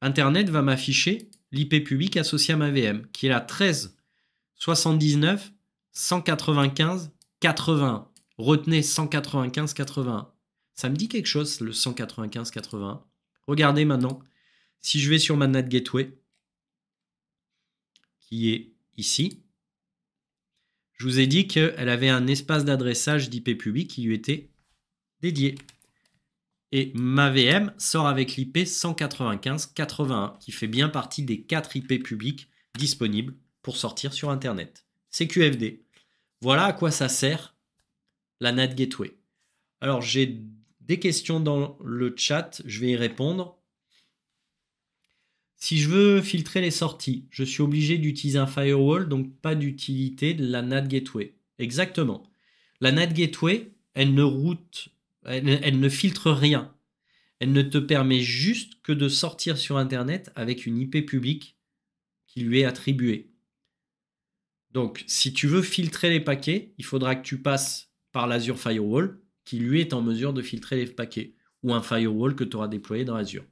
Internet va m'afficher l'IP public associé à ma VM, qui est la 13 79 195 81. Retenez 195 81. Ça me dit quelque chose, le 195 81. Regardez maintenant, si je vais sur ma NAT Gateway, qui est ici, je vous ai dit qu'elle avait un espace d'adressage d'IP public qui lui était dédié. Et ma VM sort avec l'IP 195 81, qui fait bien partie des 4 IP publics disponibles pour sortir sur Internet. C'est QFD. Voilà à quoi ça sert la NAT Gateway. Alors, j'ai des questions dans le chat, je vais y répondre. Si je veux filtrer les sorties, je suis obligé d'utiliser un firewall, donc pas d'utilité de la NAT Gateway. Exactement. La NAT Gateway, elle ne filtre rien. Elle ne te permet juste que de sortir sur Internet avec une IP publique qui lui est attribuée. Donc, si tu veux filtrer les paquets, il faudra que tu passes par l'Azure Firewall, qui lui est en mesure de filtrer les paquets, ou un firewall que tu auras déployé dans Azure.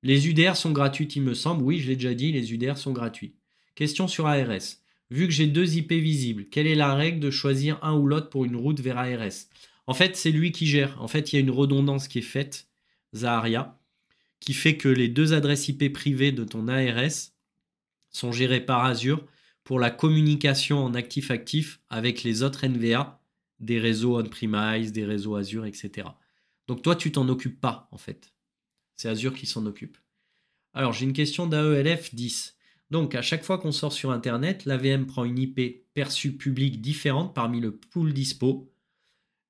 Les UDR sont gratuites, il me semble. Oui, je l'ai déjà dit, les UDR sont gratuits. Question sur ARS. Vu que j'ai 2 IP visibles, quelle est la règle de choisir un ou l'autre pour une route vers ARS? En fait, c'est lui qui gère. En fait, il y a une redondance qui est faite, Zaharia, qui fait que les 2 adresses IP privées de ton ARS sont gérées par Azure pour la communication en actif-actif avec les autres NVA des réseaux on-premise, des réseaux Azure, etc. Donc toi, tu t'en occupes pas, en fait. C'est Azure qui s'en occupe. Alors, j'ai une question d'AELF 10. Donc, à chaque fois qu'on sort sur Internet, l'AVM prend une IP perçue publique différente parmi le pool dispo.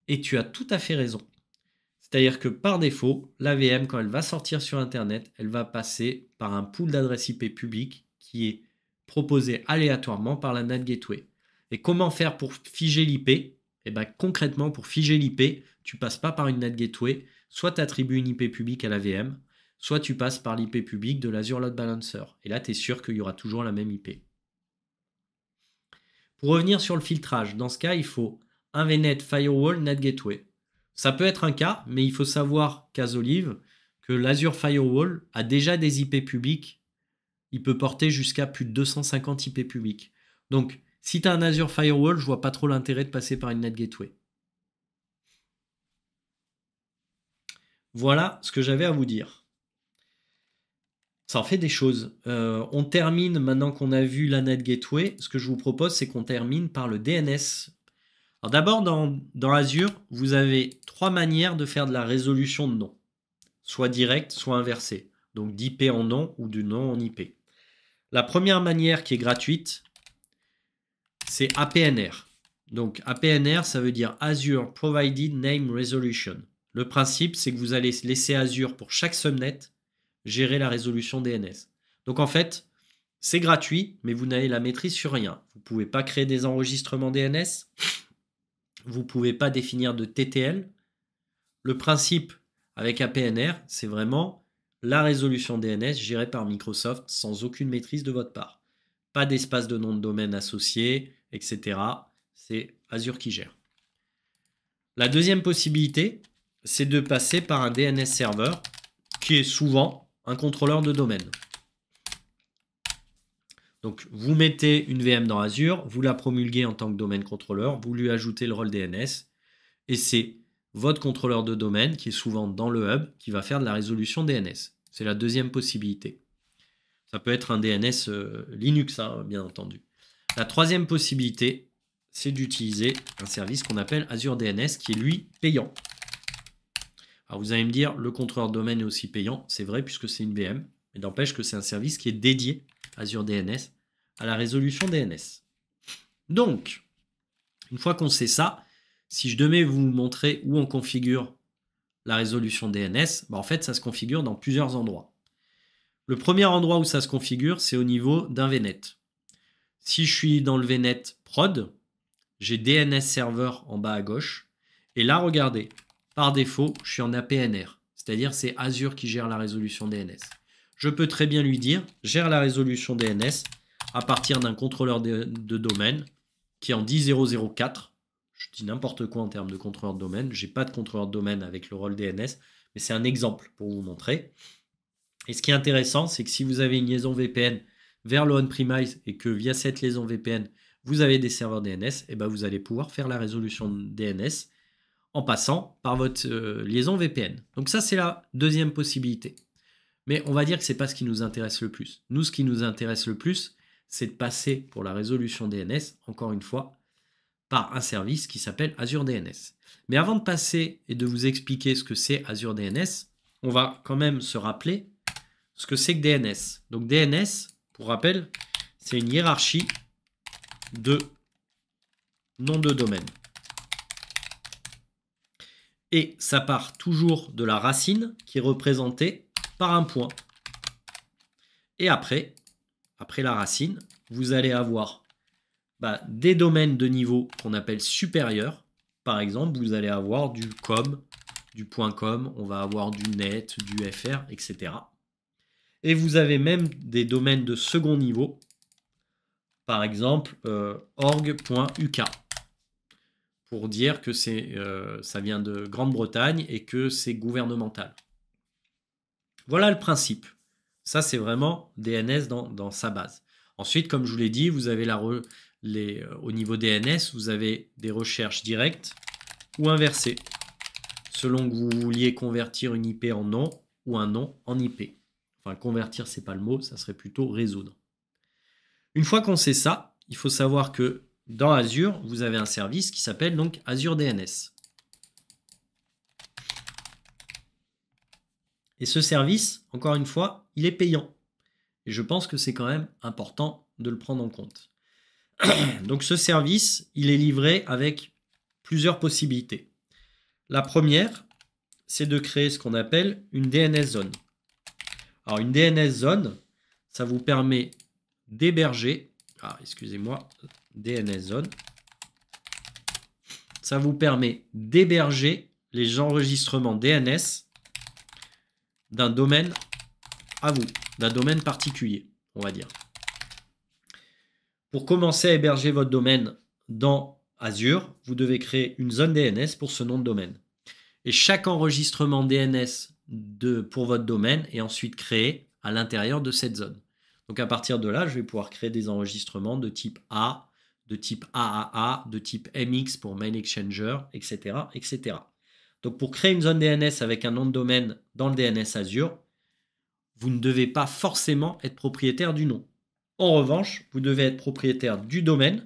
Et tu as tout à fait raison. C'est-à-dire que par défaut, l'AVM, quand elle va sortir sur Internet, elle va passer par un pool d'adresses IP publiques qui est proposé aléatoirement par la NAT Gateway. Et comment faire pour figer l'IP? Eh bien, concrètement, pour figer l'IP, tu ne passes pas par une NAT Gateway, soit tu attribues une IP publique à l'AVM, soit tu passes par l'IP publique de l'Azure Load Balancer. Et là, tu es sûr qu'il y aura toujours la même IP. Pour revenir sur le filtrage, dans ce cas, il faut un VNet Firewall NAT Gateway. Ça peut être un cas, mais il faut savoir, Casolive, que l'Azure Firewall a déjà des IP publiques. Il peut porter jusqu'à plus de 250 IP publiques. Donc, si tu as un Azure Firewall, je vois pas trop l'intérêt de passer par une NAT Gateway. Voilà ce que j'avais à vous dire. Ça en fait des choses. On termine, maintenant qu'on a vu la NAT Gateway, ce que je vous propose, c'est qu'on termine par le DNS. Alors d'abord, dans Azure, vous avez 3 manières de faire de la résolution de nom. Soit direct, soit inversé. Donc d'IP en nom ou du nom en IP. La première manière qui est gratuite, c'est APNR. Donc APNR, ça veut dire Azure Provided Name Resolution. Le principe, c'est que vous allez laisser Azure pour chaque subnet gérer la résolution DNS. Donc en fait, c'est gratuit, mais vous n'avez la maîtrise sur rien. Vous ne pouvez pas créer des enregistrements DNS. Vous ne pouvez pas définir de TTL. Le principe avec APNR, c'est vraiment la résolution DNS gérée par Microsoft sans aucune maîtrise de votre part. Pas d'espace de nom de domaine associé, etc. C'est Azure qui gère. La deuxième possibilité, c'est de passer par un DNS serveur qui est souvent un contrôleur de domaine. Donc, vous mettez une VM dans Azure, vous la promulguez en tant que domaine contrôleur, vous lui ajoutez le rôle DNS, et c'est votre contrôleur de domaine, qui est souvent dans le hub, qui va faire de la résolution DNS. C'est la deuxième possibilité. Ça peut être un DNS Linux, hein, bien entendu. La troisième possibilité, c'est d'utiliser un service qu'on appelle Azure DNS, qui est lui payant. Alors vous allez me dire, le contrôleur de domaine est aussi payant. C'est vrai puisque c'est une VM, mais n'empêche que c'est un service qui est dédié, Azure DNS, à la résolution DNS. Donc, une fois qu'on sait ça, si je devais vous montrer où on configure la résolution DNS, en fait, ça se configure dans plusieurs endroits. Le premier endroit où ça se configure, c'est au niveau d'un VNet. Si je suis dans le VNet prod, j'ai DNS Server en bas à gauche. Et là, regardez, par défaut, je suis en APNR. C'est-à-dire, c'est Azure qui gère la résolution DNS. Je peux très bien lui dire, gère la résolution DNS à partir d'un contrôleur de domaine qui est en 10.0.0.4. Je dis n'importe quoi en termes de contrôleur de domaine. Je n'ai pas de contrôleur de domaine avec le rôle DNS, mais c'est un exemple pour vous montrer. Et ce qui est intéressant, c'est que si vous avez une liaison VPN vers le on-premise et que via cette liaison VPN, vous avez des serveurs DNS, et ben vous allez pouvoir faire la résolution DNS en passant par votre liaison VPN. Donc ça, c'est la deuxième possibilité. Mais on va dire que ce n'est pas ce qui nous intéresse le plus. Nous, ce qui nous intéresse le plus, c'est de passer pour la résolution DNS, encore une fois, par un service qui s'appelle Azure DNS. Mais avant de passer et de vous expliquer ce que c'est Azure DNS, on va quand même se rappeler ce que c'est que DNS. Donc DNS, Pour rappel, c'est une hiérarchie de noms de domaine. Et ça part toujours de la racine qui est représentée par un point. Et après la racine, vous allez avoir des domaines de niveau qu'on appelle supérieur. Par exemple, vous allez avoir du .com, du .com, on va avoir du net, du .fr, etc. Et vous avez même des domaines de second niveau, par exemple org.uk, pour dire que ça vient de Grande-Bretagne et que c'est gouvernemental. Voilà le principe. Ça, c'est vraiment DNS dans sa base. Ensuite, comme je vous l'ai dit, vous avez au niveau DNS, vous avez des recherches directes ou inversées, selon que vous vouliez convertir une IP en nom ou un nom en IP. Enfin, convertir, c'est pas le mot, ça serait plutôt résoudre. Une fois qu'on sait ça, il faut savoir que dans Azure, vous avez un service qui s'appelle donc Azure DNS. Et ce service, encore une fois, il est payant. Et je pense que c'est quand même important de le prendre en compte. Donc ce service, il est livré avec plusieurs possibilités. La première, c'est de créer ce qu'on appelle une DNS zone. Alors une DNS zone, ça vous permet d'héberger, DNS zone, ça vous permet d'héberger les enregistrements DNS d'un domaine à vous, d'un domaine particulier, on va dire. Pour commencer à héberger votre domaine dans Azure, vous devez créer une zone DNS pour ce nom de domaine. Et chaque enregistrement DNS pour votre domaine est ensuite créé à l'intérieur de cette zone. Donc à partir de là, je vais pouvoir créer des enregistrements de type A, de type AAA, de type MX pour Mail Exchanger, etc., etc. Donc pour créer une zone DNS avec un nom de domaine dans le DNS Azure, vous ne devez pas forcément être propriétaire du nom. En revanche, vous devez être propriétaire du domaine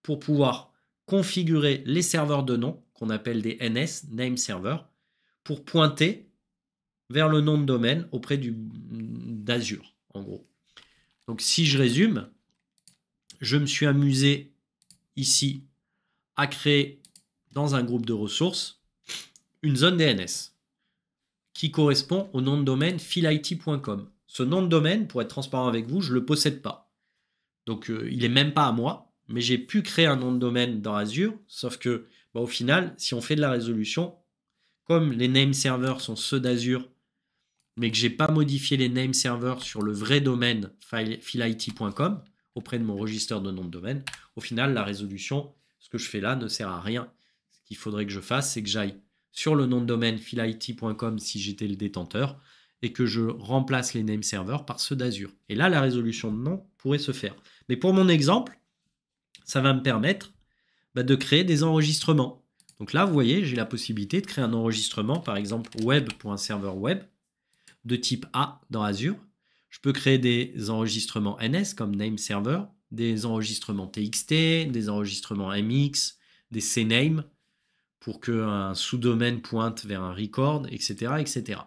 pour pouvoir configurer les serveurs de nom, qu'on appelle des NS, Name Server, pour pointer vers le nom de domaine auprès d'Azure, en gros. Donc si je résume, je me suis amusé ici à créer dans un groupe de ressources une zone DNS qui correspond au nom de domaine philit.com. Ce nom de domaine, pour être transparent avec vous, je ne le possède pas. Donc il n'est même pas à moi, mais j'ai pu créer un nom de domaine dans Azure, sauf que au final, si on fait de la résolution, comme les name servers sont ceux d'Azure, mais que je n'ai pas modifié les name servers sur le vrai domaine philit.com auprès de mon registre de nom de domaine, au final, la résolution, ce que je fais là, ne sert à rien. Ce qu'il faudrait que je fasse, c'est que j'aille sur le nom de domaine philit.com si j'étais le détenteur et que je remplace les name servers par ceux d'Azure. Et là, la résolution de nom pourrait se faire. Mais pour mon exemple, ça va me permettre de créer des enregistrements. Donc là, vous voyez, j'ai la possibilité de créer un enregistrement, par exemple web.server-web de type A dans Azure. Je peux créer des enregistrements NS comme name server, des enregistrements TXT, des enregistrements MX, des CNAME pour qu'un sous-domaine pointe vers un record, etc., etc.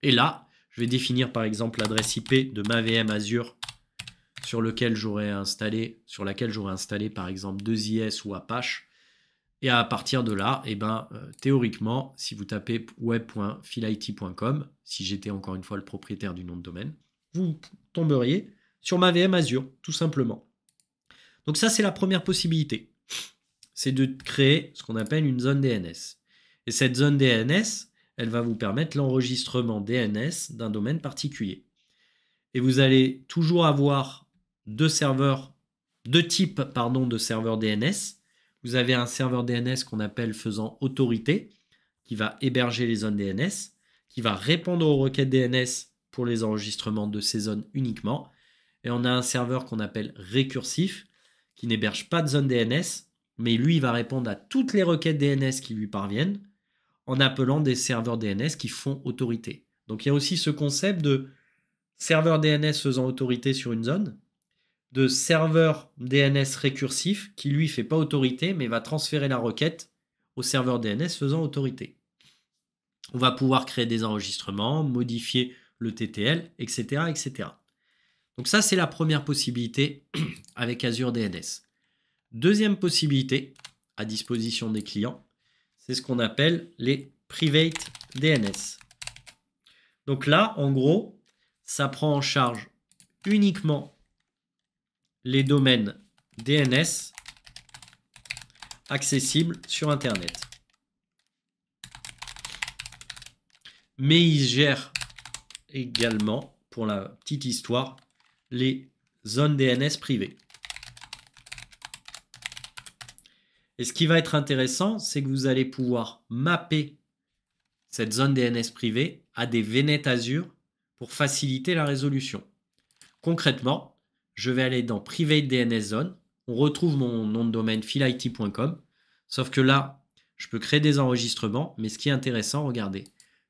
Et là, je vais définir par exemple l'adresse IP de ma VM Azure sur laquelle j'aurais installé par exemple 2IS ou Apache. Et à partir de là, théoriquement, si vous tapez web.philit.com, si j'étais encore une fois le propriétaire du nom de domaine, vous tomberiez sur ma VM Azure, tout simplement. Donc ça, c'est la première possibilité. C'est de créer ce qu'on appelle une zone DNS. Et cette zone DNS, elle va vous permettre l'enregistrement DNS d'un domaine particulier. Et vous allez toujours avoir deux types de serveurs DNS. Vous avez un serveur DNS qu'on appelle faisant autorité, qui va héberger les zones DNS, qui va répondre aux requêtes DNS pour les enregistrements de ces zones uniquement. Et on a un serveur qu'on appelle récursif, qui n'héberge pas de zone DNS, mais lui, il va répondre à toutes les requêtes DNS qui lui parviennent en appelant des serveurs DNS qui font autorité. Donc il y a aussi ce concept de serveur DNS faisant autorité sur une zone, de serveur DNS récursif qui lui fait pas autorité mais va transférer la requête au serveur DNS faisant autorité. On va pouvoir créer des enregistrements, modifier le TTL, etc., etc. Donc ça, c'est la première possibilité avec Azure DNS. Deuxième possibilité à disposition des clients, c'est ce qu'on appelle les Private DNS. Donc là, en gros, ça prend en charge uniquement les domaines DNS accessibles sur Internet. Mais il gère également, pour la petite histoire, les zones DNS privées. Et ce qui va être intéressant, c'est que vous allez pouvoir mapper cette zone DNS privée à des VNet Azure pour faciliter la résolution. Concrètement, je vais aller dans Private DNS Zone. On retrouve mon nom de domaine philit.com. Sauf que là, je peux créer des enregistrements. Mais ce qui est intéressant, regardez,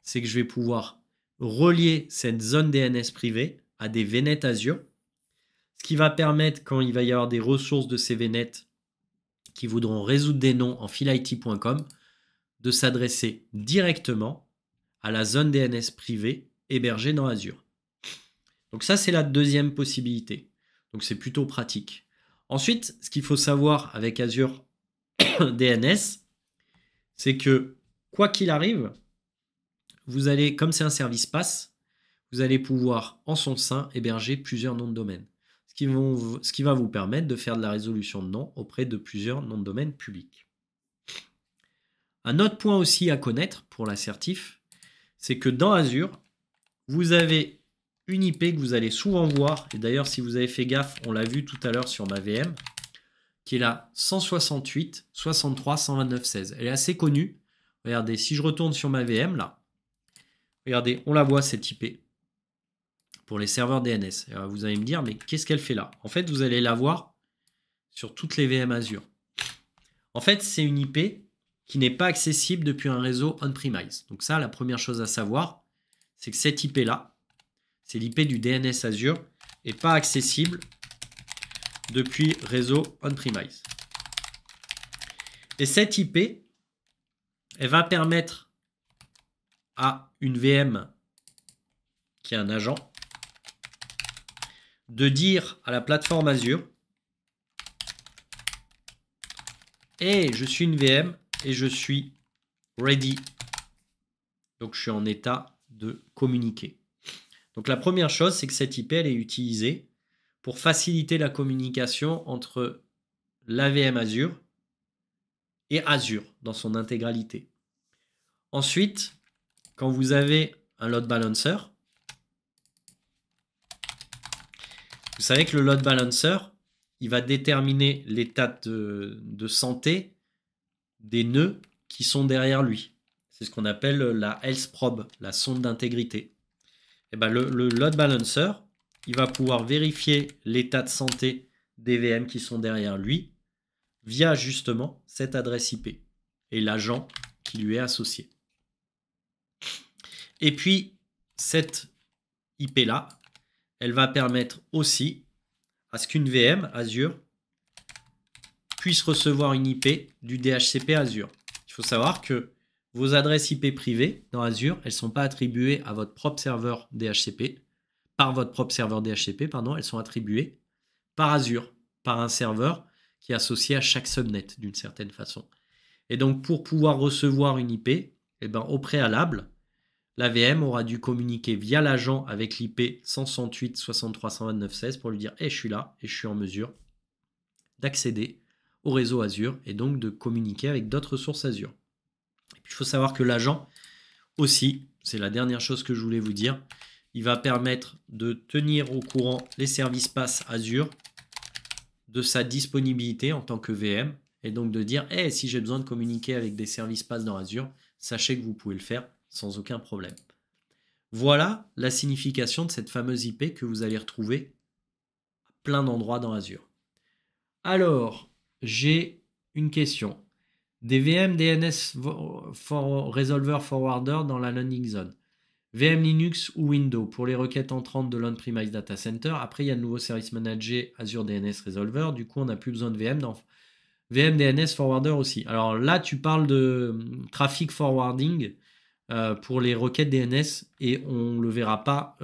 c'est que je vais pouvoir relier cette zone DNS privée à des VNet Azure. Ce qui va permettre, quand il va y avoir des ressources de ces VNet qui voudront résoudre des noms en philit.com, de s'adresser directement à la zone DNS privée hébergée dans Azure. Donc ça, c'est la deuxième possibilité. Donc c'est plutôt pratique. Ensuite, ce qu'il faut savoir avec Azure DNS, c'est que quoi qu'il arrive, vous allez, comme c'est un service PaaS, vous allez pouvoir en son sein héberger plusieurs noms de domaine. Ce qui va vous permettre de faire de la résolution de noms auprès de plusieurs noms de domaine publics. Un autre point aussi à connaître pour l'assertif, c'est que dans Azure, vous avez une IP que vous allez souvent voir, et d'ailleurs si vous avez fait gaffe, on l'a vu tout à l'heure sur ma VM, qui est la 168.63.129.16. Elle est assez connue. Regardez, si je retourne sur ma VM là, regardez, on la voit cette IP pour les serveurs DNS. Alors, vous allez me dire, mais qu'est-ce qu'elle fait là? En fait, vous allez la voir sur toutes les VM Azure. En fait, c'est une IP qui n'est pas accessible depuis un réseau on-premise. Donc ça, la première chose à savoir, c'est que cette IP-là, c'est l'IP du DNS Azure, et pas accessible depuis réseau on-premise. Et cette IP, elle va permettre à une VM qui est un agent de dire à la plateforme Azure, hey, je suis une VM et je suis ready. Donc, je suis en état de communiquer. Donc, la première chose, c'est que cette IP, elle est utilisée pour faciliter la communication entre la VM Azure et Azure dans son intégralité. Ensuite, quand vous avez un load balancer, vous savez que le load balancer, il va déterminer l'état de santé des nœuds qui sont derrière lui. C'est ce qu'on appelle la health probe, la sonde d'intégrité. Et ben le load balancer, il va pouvoir vérifier l'état de santé des VM qui sont derrière lui via justement cette adresse IP et l'agent qui lui est associé. Et puis, cette IP-là, elle va permettre aussi à ce qu'une VM Azure puisse recevoir une IP du DHCP Azure. Il faut savoir que vos adresses IP privées dans Azure, elles ne sont pas attribuées à votre propre serveur DHCP, par votre propre serveur DHCP, pardon, elles sont attribuées par Azure, par un serveur qui est associé à chaque subnet d'une certaine façon. Et donc, pour pouvoir recevoir une IP, eh ben, au préalable, la VM aura dû communiquer via l'agent avec l'IP 168.63.129.16 pour lui dire hey, je suis là et je suis en mesure d'accéder au réseau Azure et donc de communiquer avec d'autres sources Azure. Et puis, il faut savoir que l'agent aussi, c'est la dernière chose que je voulais vous dire, il va permettre de tenir au courant les services PaaS Azure de sa disponibilité en tant que VM et donc de dire hey, si j'ai besoin de communiquer avec des services PaaS dans Azure, sachez que vous pouvez le faire sans aucun problème. Voilà la signification de cette fameuse IP que vous allez retrouver à plein d'endroits dans Azure. Alors, j'ai une question. Des VM DNS Resolver Forwarder dans la landing zone. VM Linux ou Windows pour les requêtes entrantes de l'on-premise data center. Après, il y a le nouveau service manager Azure DNS Resolver. Du coup, on n'a plus besoin de VM dans VM DNS Forwarder aussi. Alors là, tu parles de traffic forwarding pour les requêtes DNS et on ne le verra pas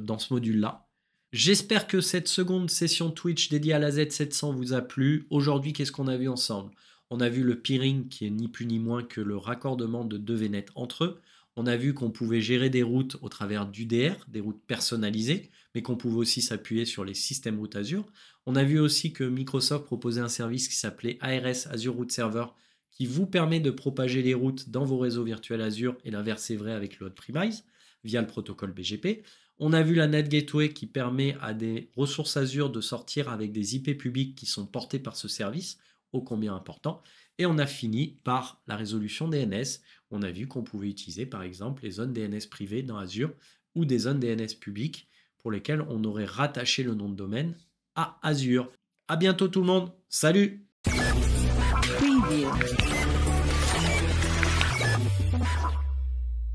dans ce module-là. J'espère que cette seconde session Twitch dédiée à la Z700 vous a plu. Aujourd'hui, qu'est-ce qu'on a vu ensemble? On a vu le peering qui est ni plus ni moins que le raccordement de deux VNet entre eux. On a vu qu'on pouvait gérer des routes au travers d'UDR, des routes personnalisées, mais qu'on pouvait aussi s'appuyer sur les systèmes route Azure. On a vu aussi que Microsoft proposait un service qui s'appelait ARS Azure Route Server qui vous permet de propager les routes dans vos réseaux virtuels Azure, et l'inverse est vrai avec le on-premise via le protocole BGP. On a vu la Net Gateway qui permet à des ressources Azure de sortir avec des IP publics qui sont portés par ce service, ô combien important. Et on a fini par la résolution DNS. On a vu qu'on pouvait utiliser par exemple les zones DNS privées dans Azure ou des zones DNS publiques pour lesquelles on aurait rattaché le nom de domaine à Azure. À bientôt tout le monde. Salut!